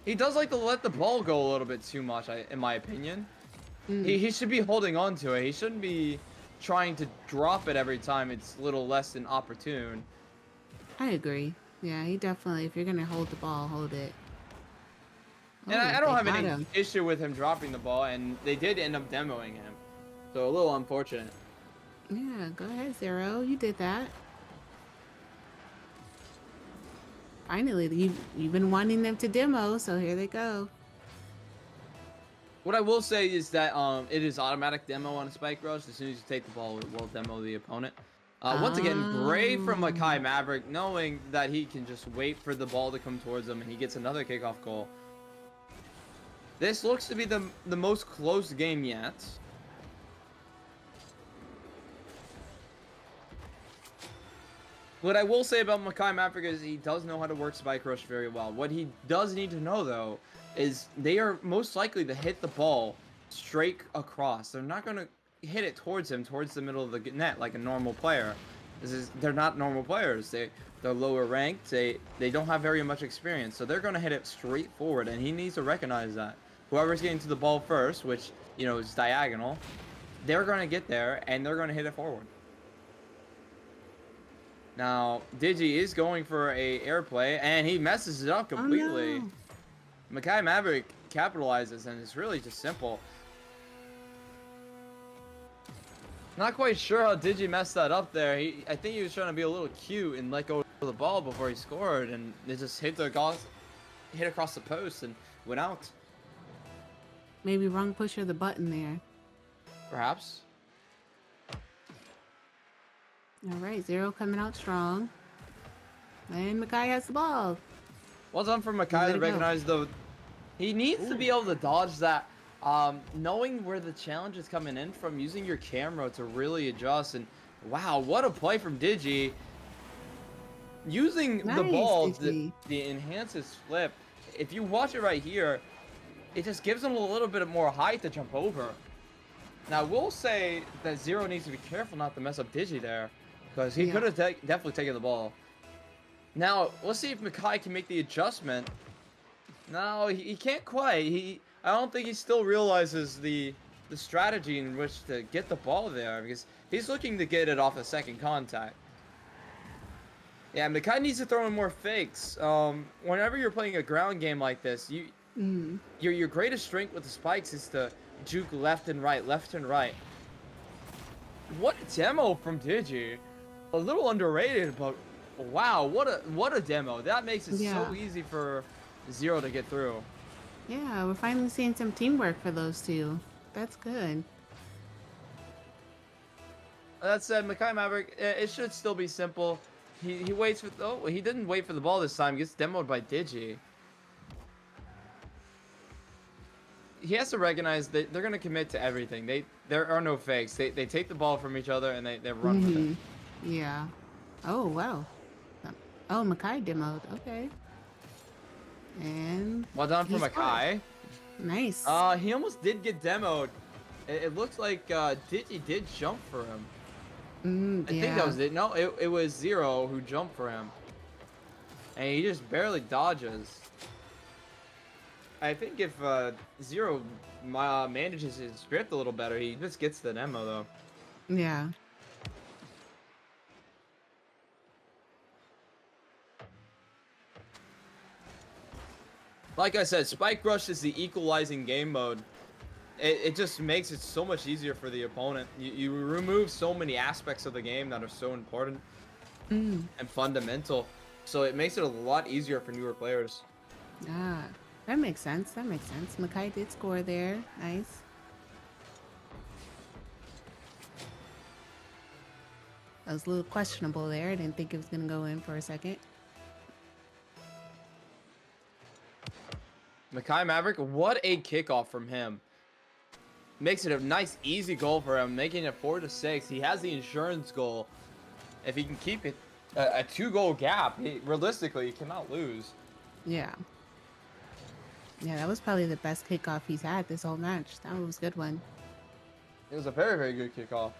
He does like to let the ball go a little bit too much, in my opinion. He should be holding on to it. He shouldn't be trying to drop it every time it's a little less than opportune. I agree. Yeah, he definitely, if you're going to hold the ball, hold it. And I don't have any issue with him dropping the ball, and they did end up demoing him. So a little unfortunate. Yeah, go ahead, Zero. You did that. Finally, you've been wanting them to demo, so here they go. What I will say is that it is automatic demo on a Spike Rush. As soon as you take the ball, it will demo the opponent. Once again, great from Makai Maverick, knowing that he can just wait for the ball to come towards him, and he gets another kickoff goal. This looks to be the most close game yet. What I will say about Makai Maverick is he does know how to work Spike Rush very well. What he does need to know, though, is they are most likely to hit the ball straight across. They're not going to hit it towards him, towards the middle of the net, like a normal player. They're not normal players. They're lower ranked. They don't have very much experience, so they're going to hit it straight forward, and he needs to recognize that. Whoever's getting to the ball first, which, is diagonal, they're going to get there, and they're going to hit it forward. Now, Digi is going for a air play, and he messes it up completely. Oh, no. Makai Maverick capitalizes, and it's really just simple. Not quite sure how Digi messed that up there. I think he was trying to be a little cute and let go of the ball before he scored, and it just hit across the post and went out. Maybe wrong push of the button there. Perhaps. All right, Zero coming out strong. And Makai has the ball. Well done for Makai to recognize he needs to be able to dodge that. Knowing where the challenge is coming in from, using your camera to really adjust. And wow, what a play from Digi. Using the ball to enhance his flip. If you watch it right here, it just gives him a little bit more height to jump over. Now, I will say that Zero needs to be careful not to mess up Digi there, because he could have definitely taken the ball. Now, let's see if Makai can make the adjustment. No, he can't quite. I don't think he still realizes the strategy in which to get the ball there, because he's looking to get it off a second contact. Yeah, Makai needs to throw in more fakes. Whenever you're playing a ground game like this, Mm. your greatest strength with the spikes is to juke left and right, left and right. What a demo from Digi. A little underrated, but wow, what a demo. That makes it Yeah. so easy for Zero to get through. Yeah, we're finally seeing some teamwork for those two. That's good. That said, Makai Maverick, it should still be simple. He waits for he didn't wait for the ball this time. Gets demoed by Digi. He has to recognize that they're gonna commit to everything. There are no fakes. They take the ball from each other and they run with it. Yeah. Oh, wow. Oh, Makai demoed. Okay. And Well done for he scored. Makai. Nice. He almost did get demoed. It looks like Digi did jump for him. I think that was it. No, it was Zero who jumped for him. And he just barely dodges. I think if Zero manages his drift a little better, he just gets the demo though. Yeah. Like I said, Spike Rush is the equalizing game mode. It just makes it so much easier for the opponent. You remove so many aspects of the game that are so important and fundamental. So it makes it a lot easier for newer players. Ah, that makes sense. That makes sense. Makai did score there. Nice. That was a little questionable there. I didn't think it was going to go in for a second. Makai Maverick, what a kickoff from him. Makes it a nice, easy goal for him, making it 4-6. He has the insurance goal. If he can keep it a 2-goal gap, realistically, he cannot lose. Yeah. Yeah, that was probably the best kickoff he's had this whole match. That was a good one. It was a very, very good kickoff.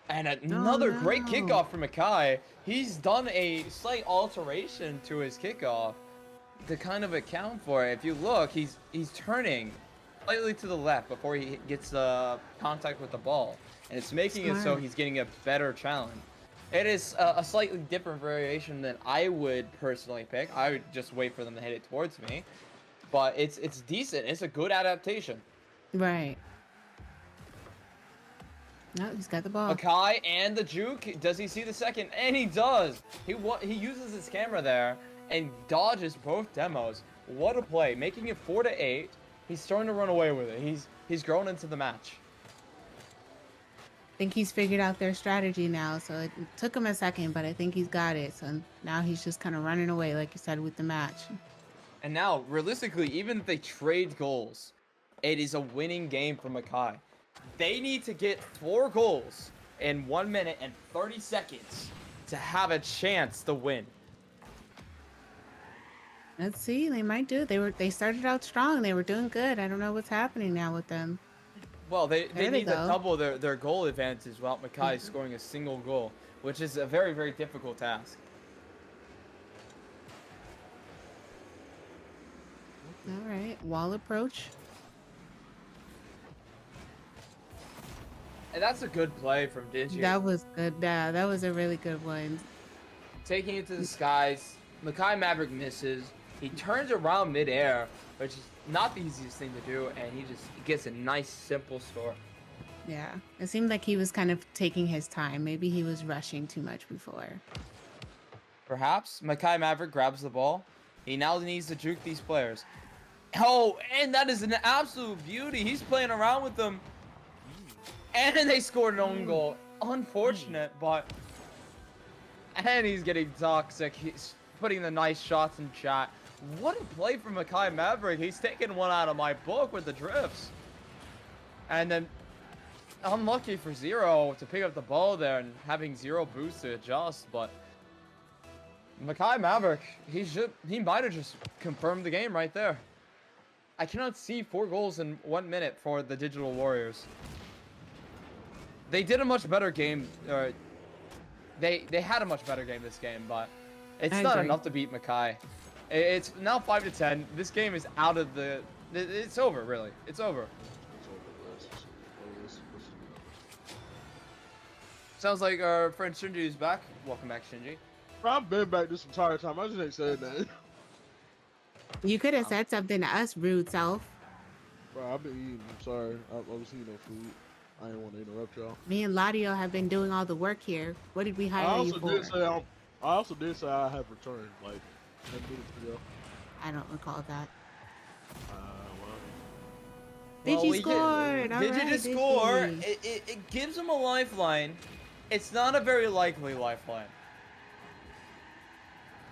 And another great kickoff from Makai. He's done a slight alteration to his kickoff to kind of account for it. If you look, he's turning slightly to the left before he gets contact with the ball, and it's making it so he's getting a better challenge. It is a slightly different variation than I would personally pick. I would just wait for them to hit it towards me, but it's decent. It's a good adaptation. Right. No, he's got the ball. Makai and the juke. Does he see the second? And he does. He uses his camera there and dodges both demos. What a play, making it 4-8. He's starting to run away with it. He's grown into the match. I think he's figured out their strategy now. So it took him a second, but I think he's got it. So now he's just kind of running away, like you said, with the match. And now, realistically, even if they trade goals, it is a winning game for Makai. They need to get 4 goals in 1 minute and 30 seconds to have a chance to win. Let's see. They might do. They started out strong. They were doing good. I don't know what's happening now with them. Well, they need to go. double their goal advantage while Makai scoring a single goal, which is a very, very difficult task. All right. Wall approach. And that's a good play from Digi. That was good. Yeah, that was a really good one. Taking it to the skies. Makai Maverick misses. He turns around midair, which is not the easiest thing to do, and he just gets a nice, simple score. Yeah. It seemed like he was kind of taking his time. Maybe he was rushing too much before. Perhaps Makai Maverick grabs the ball. He now needs to juke these players. Oh, and that is an absolute beauty. He's playing around with them. And they scored an own goal. Unfortunate, but... And he's getting toxic. He's putting the nice shots in chat. What a play from Makai Maverick. He's taking one out of my book with the drifts. And then... Unlucky for Zero to pick up the ball there and having Zero boost to adjust, but... Makai Maverick, he might have just confirmed the game right there. I cannot see 4 goals in 1 minute for the Digital Warriors. They did a much better game. They had a much better game this game, but it's not enough to beat Makai. It's now 5-10. This game is out of the. It's over, really. It's over. Sounds like our friend Shinji is back. Welcome back, Shinji. Bro, I've been back this entire time. I just ain't said that. You could have Wow. said something to us, rude self. Bro, I've been eating. I'm sorry. I was eating no food. I didn't want to interrupt y'all. Me and Ladio have been doing all the work here. What did we I hire you also for? did say I also did say I have returned like 10 minutes ago. I don't recall that. Well, Digi we did- scored. All Digi right, to score. Digi. It gives him a lifeline. It's not a very likely lifeline.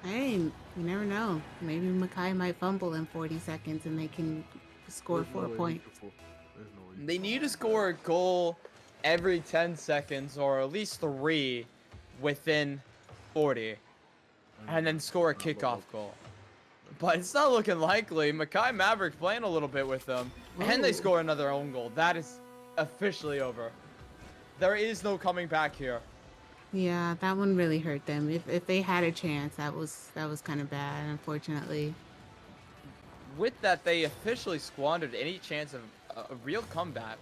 Hey, you never know. Maybe Makai might fumble in 40 seconds and they can score there's no 4 way he points. could full- there's no way he They could need to full score a goal every 10 seconds or at least 3 within 40. that. And then score a Not low. kickoff goal. But it's not looking likely. Makai Maverick playing a little bit with them. And they Whoa. score another own goal. That is officially over. There is no coming back here. Yeah, that one really hurt them. If they had a chance, that was kind of bad, unfortunately. With that, they officially squandered any chance of a real comeback.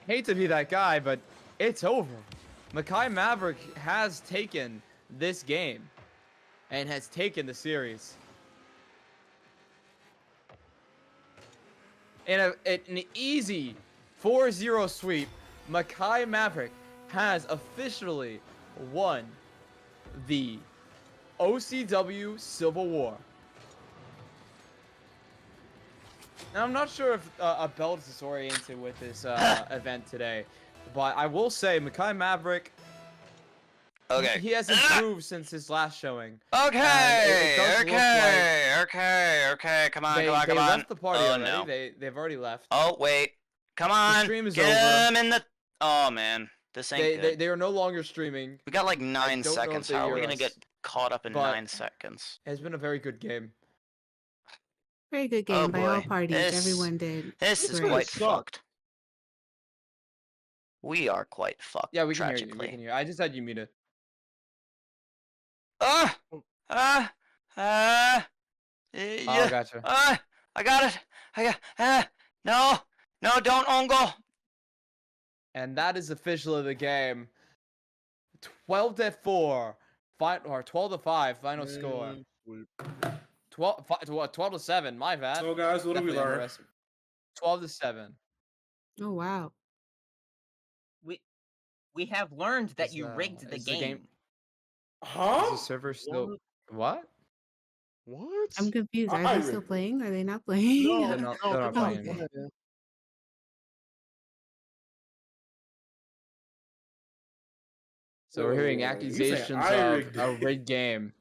Hate to be that guy, but it's over. Makai Maverick has taken this game and has taken the series. In an easy 4-0 sweep, Makai Maverick has officially won the OCW Civil War. Now, I'm not sure if Abel is disoriented with this event today, but I will say Makai Maverick, Okay. he has improved since his last showing. Okay. it does look Okay. Come on. They Come on. left the party Oh, already. no. They've already left. Oh wait. Come on. stream is Get over. him in the. Oh man. This ain't good. They are no longer streaming. We got like 9 don't know if seconds. they How are hear we gonna us, get caught up in but- 9 seconds? It's been a very good game. Very good game Oh, by all boy. parties. This- Everyone did. This is Great. quite Sucked. fucked. We are quite fucked. Yeah, we can hear you. tragically. We can hear. I just had you muted. Ah! Ah! Ah! Oh, Yeah. gotcha. Ah! I got it. I got. No! No! Don't own goal. And that is officially the game. 12-4, or 12-5 final score. And sweep. 12-7. My bad. So guys, what did we Definitely learn? underestimated. 12-7. Oh, wow. We have learned that Is, you rigged the is the game- game. Is Huh? the server still? What? What? I'm confused. Are I they still rigged it. playing? Are they not playing? No, They're not- no, they're not no, playing no. anymore. So we're hearing Whoa, you say accusations I of rigged a it. rigged game.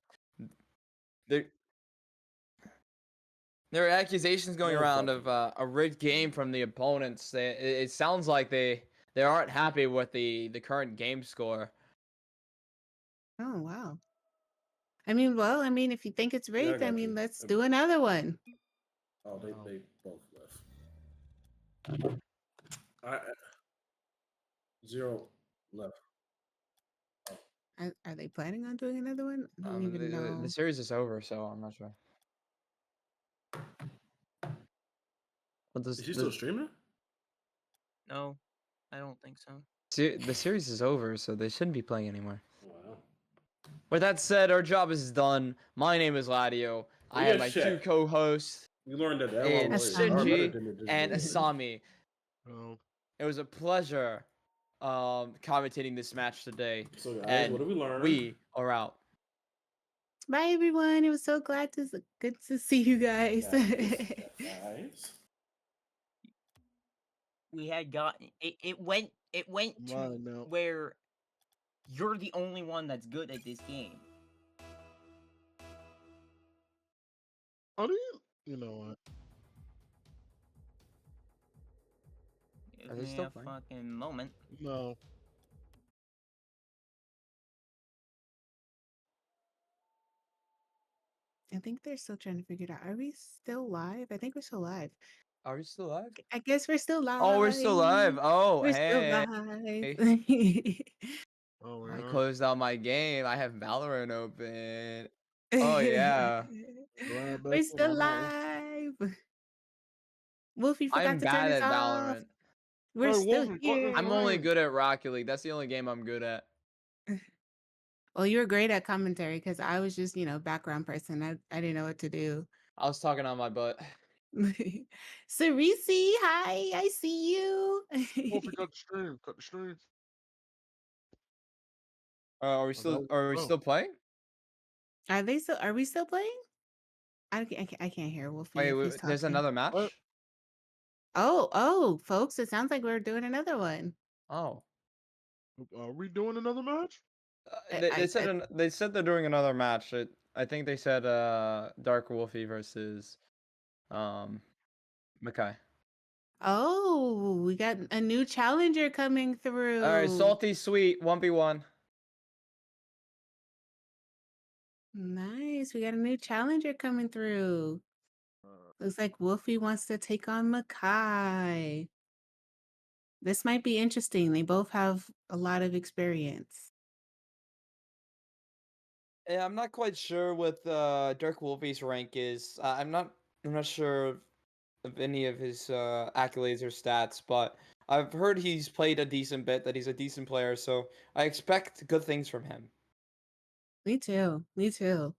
There are accusations going No around fucking- of a rigged game from the opponents. It sounds like they aren't happy with the current game score. Oh, wow. I mean, if you think it's rigged, I got mean, you. let's do another one. Oh, they Oh. both left. I 0 left. Are they planning on doing another one? I don't even know. The series is over, so I'm not sure. But Is he still streaming? No, I don't think so. the series is over, so they shouldn't be playing anymore. Wow. With that said, our job is done. My name is Ladio. I Yeah, have my two shit. co-hosts We learned that And Warriors are Shinji better than the Disney and Warriors. Asami. No. It was a pleasure commentating this match today. So guys, and what did we learn? We are out. Bye, everyone. It was so good to see you guys. Guys. We had gotten it went to Mine now. where you're the only one that's good at this game. Oh, you know what? Give Are they me still a playing? fucking moment. No. I think they're still trying to figure it out. Are we still live? I think we're still live. Are we still live? I guess we're still live. Oh, we're still live. Oh, We're hey. still live. Oh, I yeah. closed out my game. I have Valorant open. Oh, yeah. Glad back We're in still on that one. live. Wolfie forgot I'm to turn bad us at off. Valorant. We're Hey, still Wolfie, what here. is I'm only Ryan? good at Rocket League. That's the only game I'm good at. Well, you were great at commentary because I was just, background person. I didn't know what to do. I was talking on my butt. Cerisi, hi, I see you. Wolfie, cut the stream. Cut the stream. Are we Oh, still? that Are we was still playing? Are we still playing? I can't hear Wolfie Wait, if he's there's talking. another match. What? Oh, folks, it sounds like we're doing another one. Oh, Are we doing another match? they said they're doing another match. I think they said Dark Wolfie versus Makai. Oh, we got a new challenger coming through. All right, Salty Sweet 1v1. Nice. We got a new challenger coming through. Looks like Wolfie wants to take on Makai. This might be interesting. They both have a lot of experience. Yeah, I'm not quite sure what Dark Wolfie's rank is. I'm not sure of any of his accolades or stats, but I've heard he's played a decent bit, that he's a decent player, so I expect good things from him. Me too. Me too.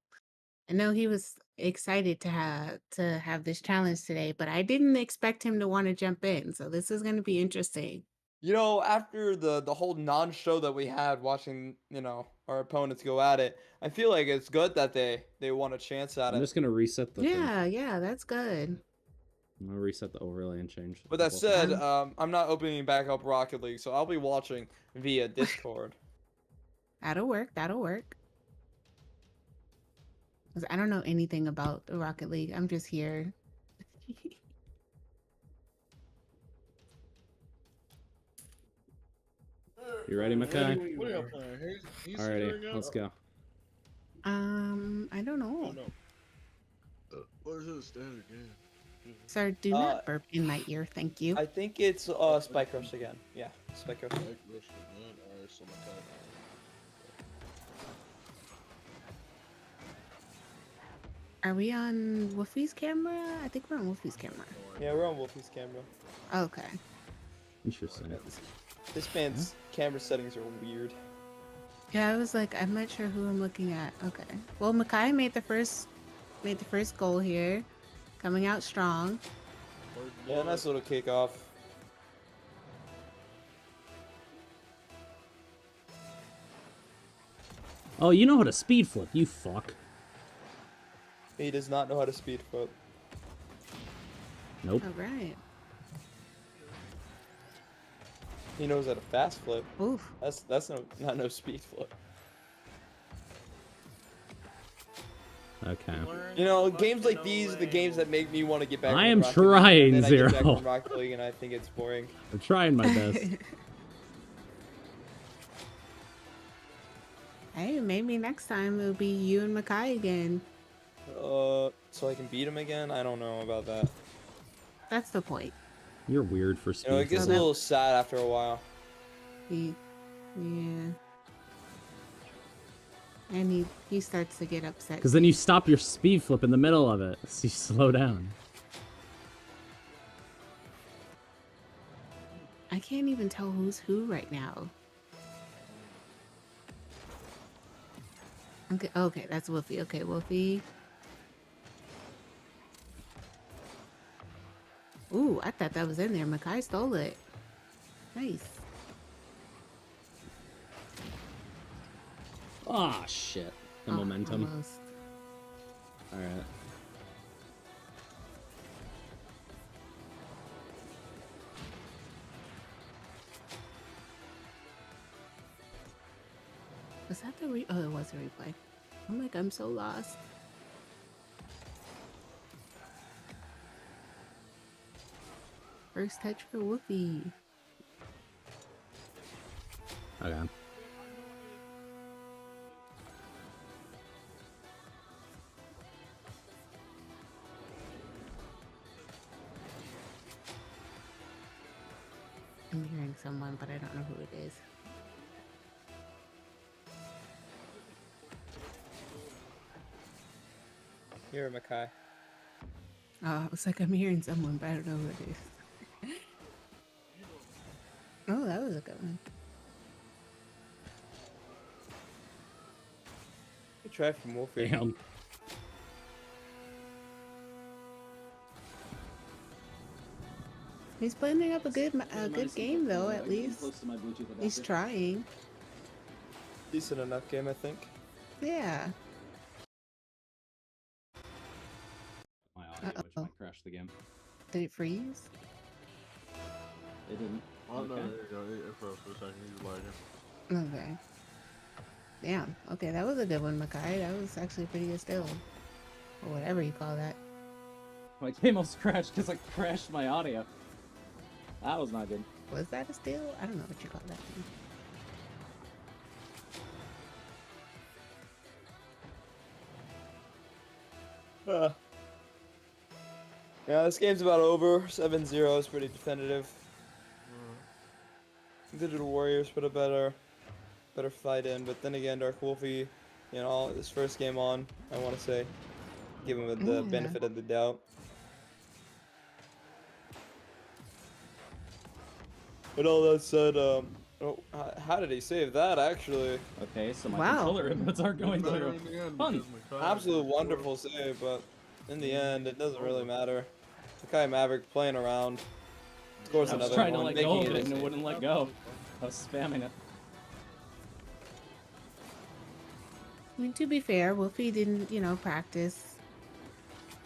I know he was excited to have this challenge today, but I didn't expect him to want to jump in. So this is going to be interesting. You know, after the whole non-show that we had watching, our opponents go at it, I feel like it's good that they want a chance at I'm it. just gonna reset the thing. Yeah, that's good. I'm gonna reset the overlay and change. With that the said, Um, I'm not opening back up Rocket League, so I'll be watching via Discord. That'll work. That'll work. 'Cause I don't know anything about the Rocket League. I'm just here. You ready, Makai? What are y'all playing? He's Alrighty, let's go. I don't know. Oh, no. What is it? Standard game. Sir, do not burp in my ear. Thank you. I think it's Spike Rush again. Yeah, Spike Rush. Like, rush for one. Alright, so my time. Are we on Wolfie's camera? I think we're on Wolfie's camera. Yeah, we're on Wolfie's camera. Okay. Interesting. This man's camera settings are weird. Yeah, I was like, I'm not sure who I'm looking at. Okay. Well, Makai made the first goal here, coming out strong. Yeah, nice little kickoff. Oh, you know how to speed flip, you fuck. He does not know how to speed flip. Nope. All right. He knows how to fast flip. Oof. That's no speed flip. Okay. You know, games like these are the games that make me want to get back. I into am Rocket League, trying, and then I get back Zero. from Rocket League, and I think it's boring. I'm trying my best. Hey, maybe next time it'll be you and Makai again. So I can beat him again? I don't know about that. That's the point. You're weird for You speed know, it gets a flip. little sad after a while. Yeah. And he starts to get upset. Because then you stop your speed flip in the middle of it, so you slow down. I can't even tell who's who right now. Okay, that's Wolfie. Okay, Wolfie. Ooh, I thought that was in there. Makai stole it. Nice. Ah, shit. The Oh, momentum. almost. Alright. Was that the oh, it was a replay. I'm like, I'm so lost. First touch for Wolfie. Okay. I'm hearing someone, but I don't know who it is. Here, Makai. Oh, I was like, I'm hearing someone, but I don't know who it is. Oh, that was a good one. Good try from Wolfie. Damn. He's putting up a good game though. At least he's trying. Decent enough game, I think. Yeah. My audio, which Uh-oh. might crash the game. Did it freeze? It didn't. Oh, no, Okay. there you go. It froze for a second. He's lagging. Okay. Damn. Okay, that was a good one, Makai. That was actually pretty good still. Or whatever you call that. My game almost crashed because I crashed my audio. That was not good. Was that a steal? I don't know what you call that thing. Yeah, this game's about over. 7-0 is pretty definitive. Digital Warriors put a better fight in, but then again, Dark Wolfie, you know, his first game on, I want to say, give him the Yeah. benefit of the doubt. But all that said, how did he save that, actually? Okay, so my Wow. controller inputs aren't going Better through. in the end Fun. because Makai- Absolute wonderful save, but in the end, it doesn't really matter. Makai Maverick playing around. Scores I was another trying to one, let making go of it it a and it save. wouldn't let go. I was spamming it. I mean, to be fair, Wolfie didn't, practice.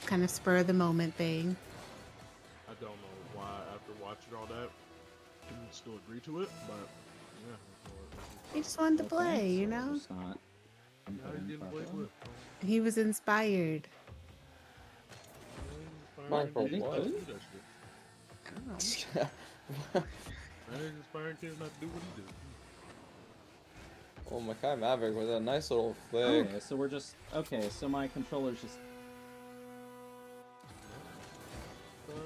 Kind of spur of the moment thing. I don't know why, after watching all that, you can still agree to it, but yeah. He just wanted to Okay, play, you so know? just not Yeah, inputting he didn't play properly. with. He was inspired. Mine for Kids what? not do that shit. I don't know. Man, inspiring kids not do what he did. Oh, Makai Maverick with a nice little flick. Okay, so we're just so my controller's just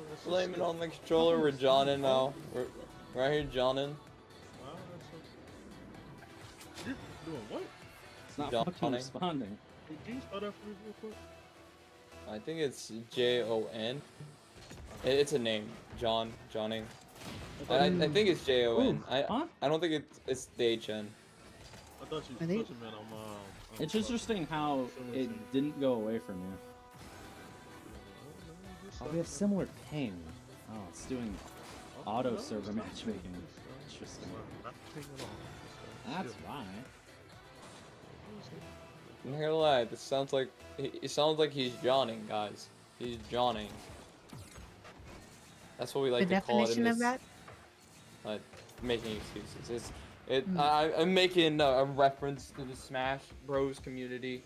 That's so Blame it sick. on the controller. We're Johnin now. We're right here, Johnin. Wow, that's so... You're doing what? it's not Johnny. fucking responding. Hey, can you spell that for me real quick? I think it's Jon. It's a name, John, Johnny. I think it's Jon. Huh? I don't think it's the HN. I thought you I think- meant on It's interesting how it didn't go away from you. Oh, we have similar ping. Oh, it's doing auto server matchmaking. Interesting. That's why. I'm not gonna lie, this sounds like it sounds like he's Johnning, guys. He's Johnning. That's what we like The to call it in definition of this, that? making excuses. I'm making a reference to the Smash Bros community.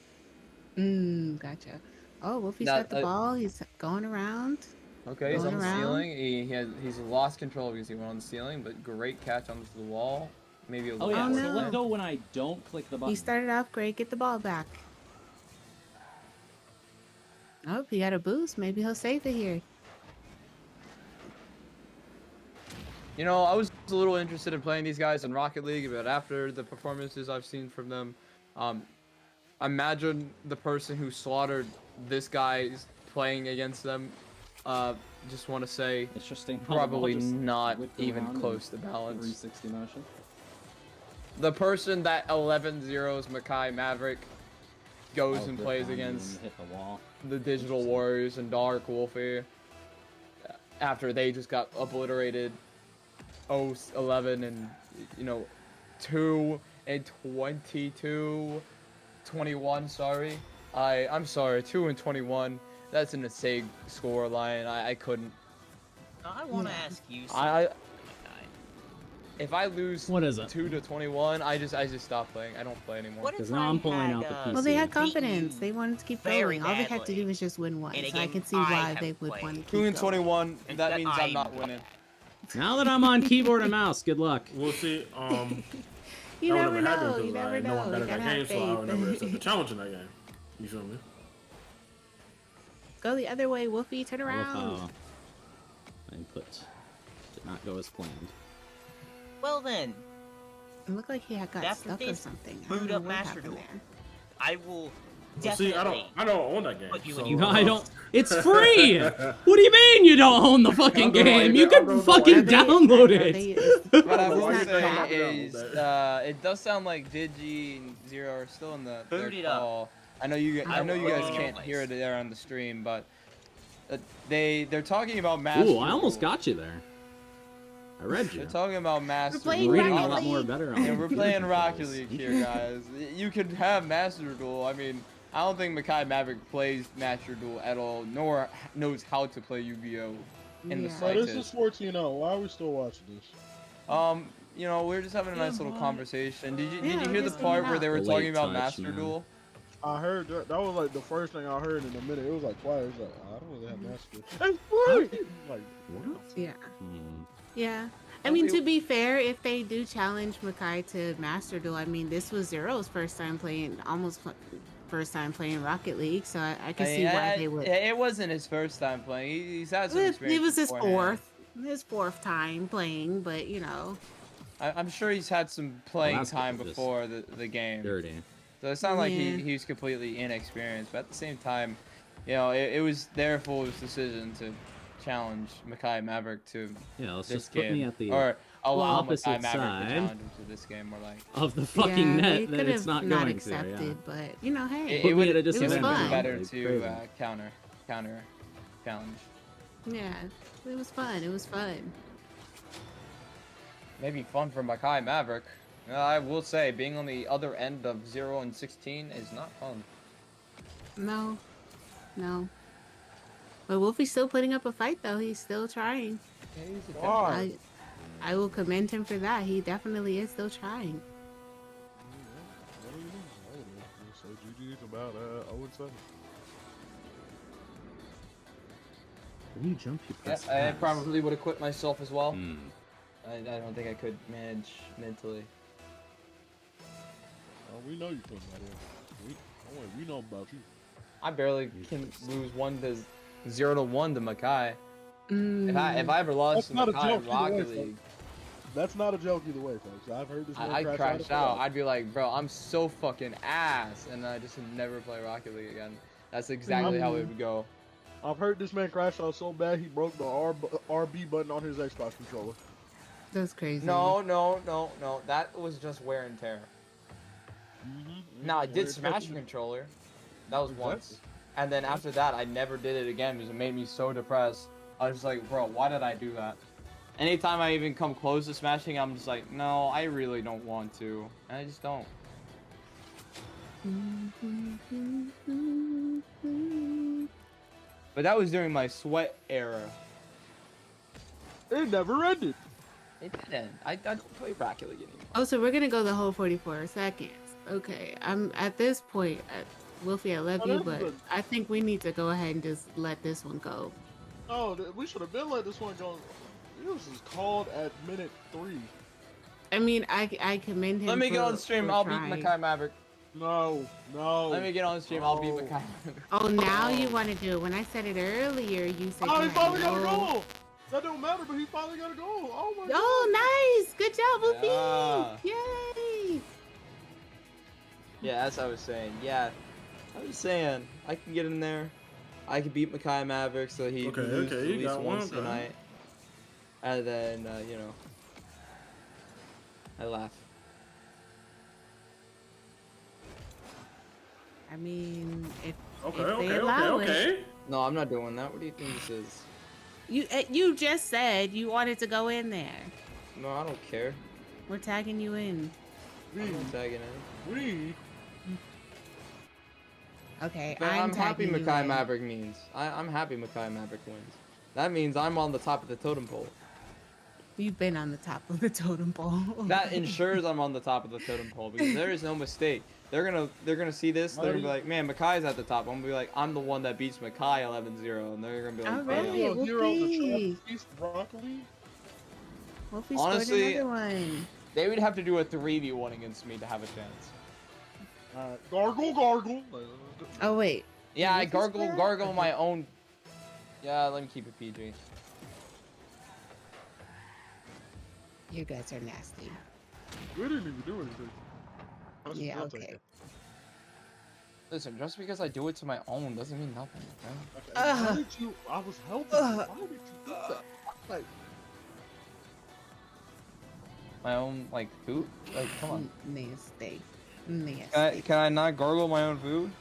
Gotcha. Oh, Wolfie's Now, got the ball. He's going around. Okay, he's Going on the around. ceiling. He's lost control because he went on the ceiling, but great catch onto the wall. Maybe a Oh little yeah, Oh, so no. let go when I don't click the button. He started off great. Get the ball back. Oh, he got a boost. Maybe he'll save it here. You know, I was a little interested in playing these guys in Rocket League, but after the performances I've seen from them, imagine the person who slaughtered this guy's playing against them. Just want to say, Interesting. how the ball probably just not whipped even around in close to balance. 360 motion. The person that 11-0s Makai Maverick goes Oh, and good plays timing when against you hit the wall. the Digital Warriors and Dark Wolfie after they just got obliterated 0-11 and 2 and 22-21, sorry. I'm sorry, 2 and 21. That's an insane score line. I couldn't. I want to ask you something. I if I lose What is it? 2-21, I just stop playing. I don't play anymore. What if 'Cause now I'm I pulling had, out the PC. Well, they had beaten you confidence. They wanted to keep very going. All they had to do badly was just win one. in a So I game can see I why have they would played. want to keep 2 and going. 21. And That that means I'm I- not winning. Now that I'm on keyboard and mouse, good luck. We'll see. You that never would never happen know. because You never I know I'm know. better You at gotta that game, have so I would never accept the faith. challenge in that game. You feel me? Go the other way, Wolfie. Turn I love around. how my input did not go as planned. Well then, It looked like he had got After stuck or this, something. I boot don't know up what Master happened Duel. there. I will Well, see, Definitely. I don't own that game. But you so, would- No, I don't. It's free. What do you mean you don't own the fucking I'm gonna game? like You that. I'm can gonna fucking like that. download Are it. they- is- What I Oh, will why not say bad. is, that. it does sound like Digi and Zero are still in their Boot it up. call. I know you I will guys look in your can't hear it place. there on the stream, but they're talking about Master Ooh, I almost Duel. got you there. I read you. They're talking about Master playing Duel. Reading a Rocket lot more League. better. Yeah, on we're the playing controls. Rocket League here, guys. You could have Master Duel. I mean, I don't think Makai Maverick plays Master Duel at all, nor knows how to play Yu-Gi-Oh! In the Yeah. Bro, this slightest. is 14-0. Why are we still watching this? You know, we're just having a nice little conversation. Did you Yeah, hear we're the just part hanging where out. they were The talking late about touch, Master man. Duel? I heard that was like the first thing I heard in a minute. It was like quiet. It was like, I don't really have master. It's free. Like, What? Yeah. Hmm. Yeah. I Don't mean, they- to be fair, if they do challenge Makai to Master Duel, I mean, this was Zero's first time playing, first time playing Rocket League, so I can see why they would. It wasn't his first time playing. He's had some experience. It was his beforehand. fourth time playing, but you know, I'm sure he's had some playing that's time good, just before the game. Dirty. So it's not like Yeah. he's completely inexperienced, but at the same time, you know, it was their foolish decision to challenge Makai Maverick to Yeah, let's this just put game, me at the or allow opposite Makai Maverick side. to challenge him to this game, more like. of the fucking yeah, net they that could it's have not going accepted, to. Yeah. but you know, hey, It Put me would at a it would have disadvantage. been fun. better Like, to crazy. counter challenge. yeah, it was fun. It was fun. Maybe fun for Makai Maverick. I will say, being on the other end of 0 and 16 is not fun. No, no. But Wolfie's still putting up a fight, though. He's still trying. why? I will commend him for that. He definitely is still trying. So GG's about 0-7. When you jump, you Yeah, press I pass. probably would have quit myself as well. Hmm. I don't think I could manage mentally. Oh, we know you putting that in. Don't worry, we know about you. I barely can lose 0 to 1 to Makai. If I ever lost That's to not a Makai joke in either way, Rocket folks. League, That's not a joke either way, folks. I've heard this. Man I'd crash crash out. before. I'd be like, bro, I'm so fucking ass, and I just never play Rocket League again. That's exactly how it would go. I've heard this man crash out so bad he broke the RB button on his Xbox controller. That's crazy. No. That was just wear and tear. No, I did smash a controller. That was once. And then after that, I never did it again because it made me so depressed. I was just like, bro, why did I do that? Anytime I even come close to smashing, I'm just like, no, I really don't want to. And I just don't. But that was during my sweat era. It never ended. It didn't. I don't play Rocket League anymore. Oh, so we're gonna go the whole 44 seconds. Okay, I'm at this point. Wolfie, I love Oh, you, that's but good. I think we need to go ahead and just let this one go. Oh, we should have been let this one go. This is called at minute 3. I mean, I commend him. Let me get for- on stream. for I'll beat trying. Makai Maverick. No. Let me get on stream. I'll beat No. Makai Maverick. Oh, now you want to do it? When I said it earlier, you said. Oh, you he had finally got a no- goal. That don't matter, but he finally got a goal. Oh my god. Oh, nice! Good job, Wolfie! Yeah. Yay! Yeah, as I was saying. Yeah, I was saying I can get in there. I can beat Makai Maverick, so he Okay, loses okay, at you least got one, once okay. tonight. And then you know, I laugh. I mean, if Okay, if they okay, allow okay, it, okay. No, I'm not doing that. What do you think this is? you just said you wanted to go in there. No, I don't care. We're tagging you in. I'm not tagging it. We. Okay, But I'm happy tagging you Makai in. Maverick means. I'm happy Makai Maverick wins. That means I'm on the top of the totem pole. You've been on the top of the totem pole. That ensures I'm on the top of the totem pole because there is no mistake. They're gonna see this. They're gonna be like, man, Makai's at the top. I'm gonna be like, I'm the one that beats Makai 11-0, and they're gonna be like, All damn. right. Yo, hero of the Wolfie. Trapeze broccoli. Wolfie Honestly- scored another one. They would have to do a 3v1 against me to have a chance. Gargle. Oh wait, Yeah, I This is bad. gargle my own. Yeah, let me keep it PG. you guys are nasty. We didn't even do anything. Yeah, I'll take okay. it. Listen, just because I do it to my own doesn't mean nothing, okay? Okay, why did you? I was helping you. Why did you do that? Like, My own, like, food? Like, come on. Nasty. Nasty. Can I not gargle my own food?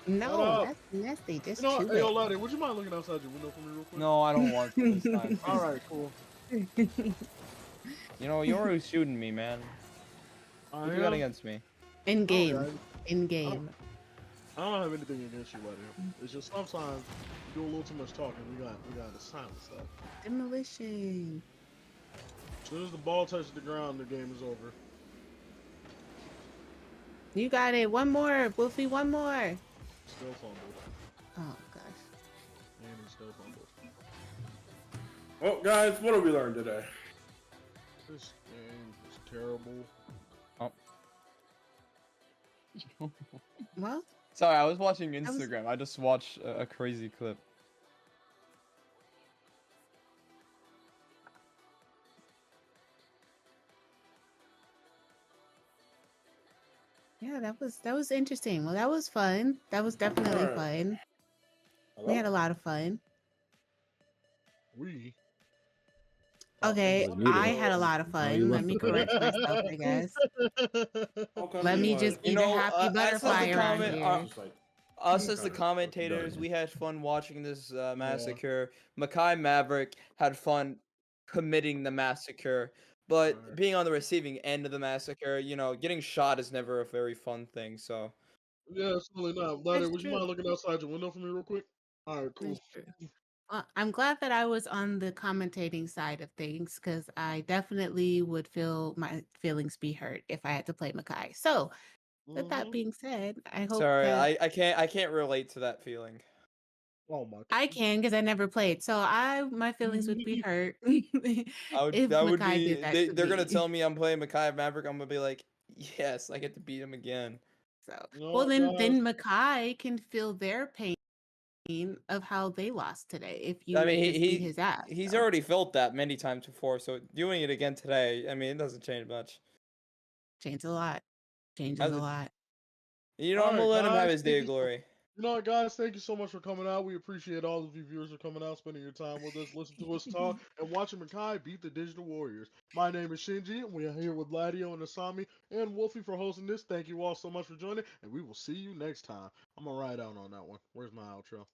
No, up. that's nasty. Just you know, chew hey, yo, it. Laddie, would you mind looking outside your window for me real quick? No, I don't want to this time. All right, cool. You know, you're always shooting me, man. I What you got am. against me? In game. Okay. In game. I don't have anything against you, Laddie. It's just sometimes you do a little too much talking. We got to silence that. Demolition. As soon as the ball touches the ground, the game is over. You got it. One more. Wolfie, one more. Still fumbled. Oh, gosh. And he still fumbled. Well, guys, what have we learned today? This game is terrible. Well, Sorry, I was watching was- Instagram. I just watched a crazy clip. yeah, that was interesting. Well, that was fun. That was definitely Alright. fun. Hello? We had a lot of fun. We. Okay, was muted. I had a lot of you fun. Let weren't me prepared. correct myself, I guess. How come Let you me was- just be You the know, happy as of butterfly the around comment, here. Just like, Us as the Kinda commentators, done. we had fun watching this massacre. Makai Maverick had fun committing the massacre, but Right. being on the receiving end of the massacre, you know, getting shot is never a very fun thing. So, Yeah, it's really not. Laddie, That's would you true. mind looking outside your window for me real quick? All right, cool. That's true. I'm glad that I was on the commentating side of things because I definitely would feel my feelings be hurt if I had to play Makai. So, with that Mhm. being said, I hope sorry, that I can't relate to that feeling. Oh my. I can because I never played. So my feelings would be hurt if That would Makai be did that to they're gonna me. tell me I'm playing Makai Maverick. I'm gonna be like, yes, I get to beat him again. So, You know well, what, then guys? Makai can feel their pain of how they lost today if I you mean, just beat his ass. he's So, already felt that many times before, so doing it again today, I mean, it doesn't change much. changes a lot. Changes How's a it- lot. You know, All I'm gonna right, let him have guys. his Thank day of you. glory. You know what, guys? Thank you so much for coming out. We appreciate all of you viewers for coming out, spending your time with us, listening to us talk, and watching Makai beat the Digital Warriors. My name is Shinji, and we are here with Ladio and Asami and Wolfie for hosting this. Thank you all so much for joining, and we will see you next time. I'm gonna ride out on that one. Where's my outro?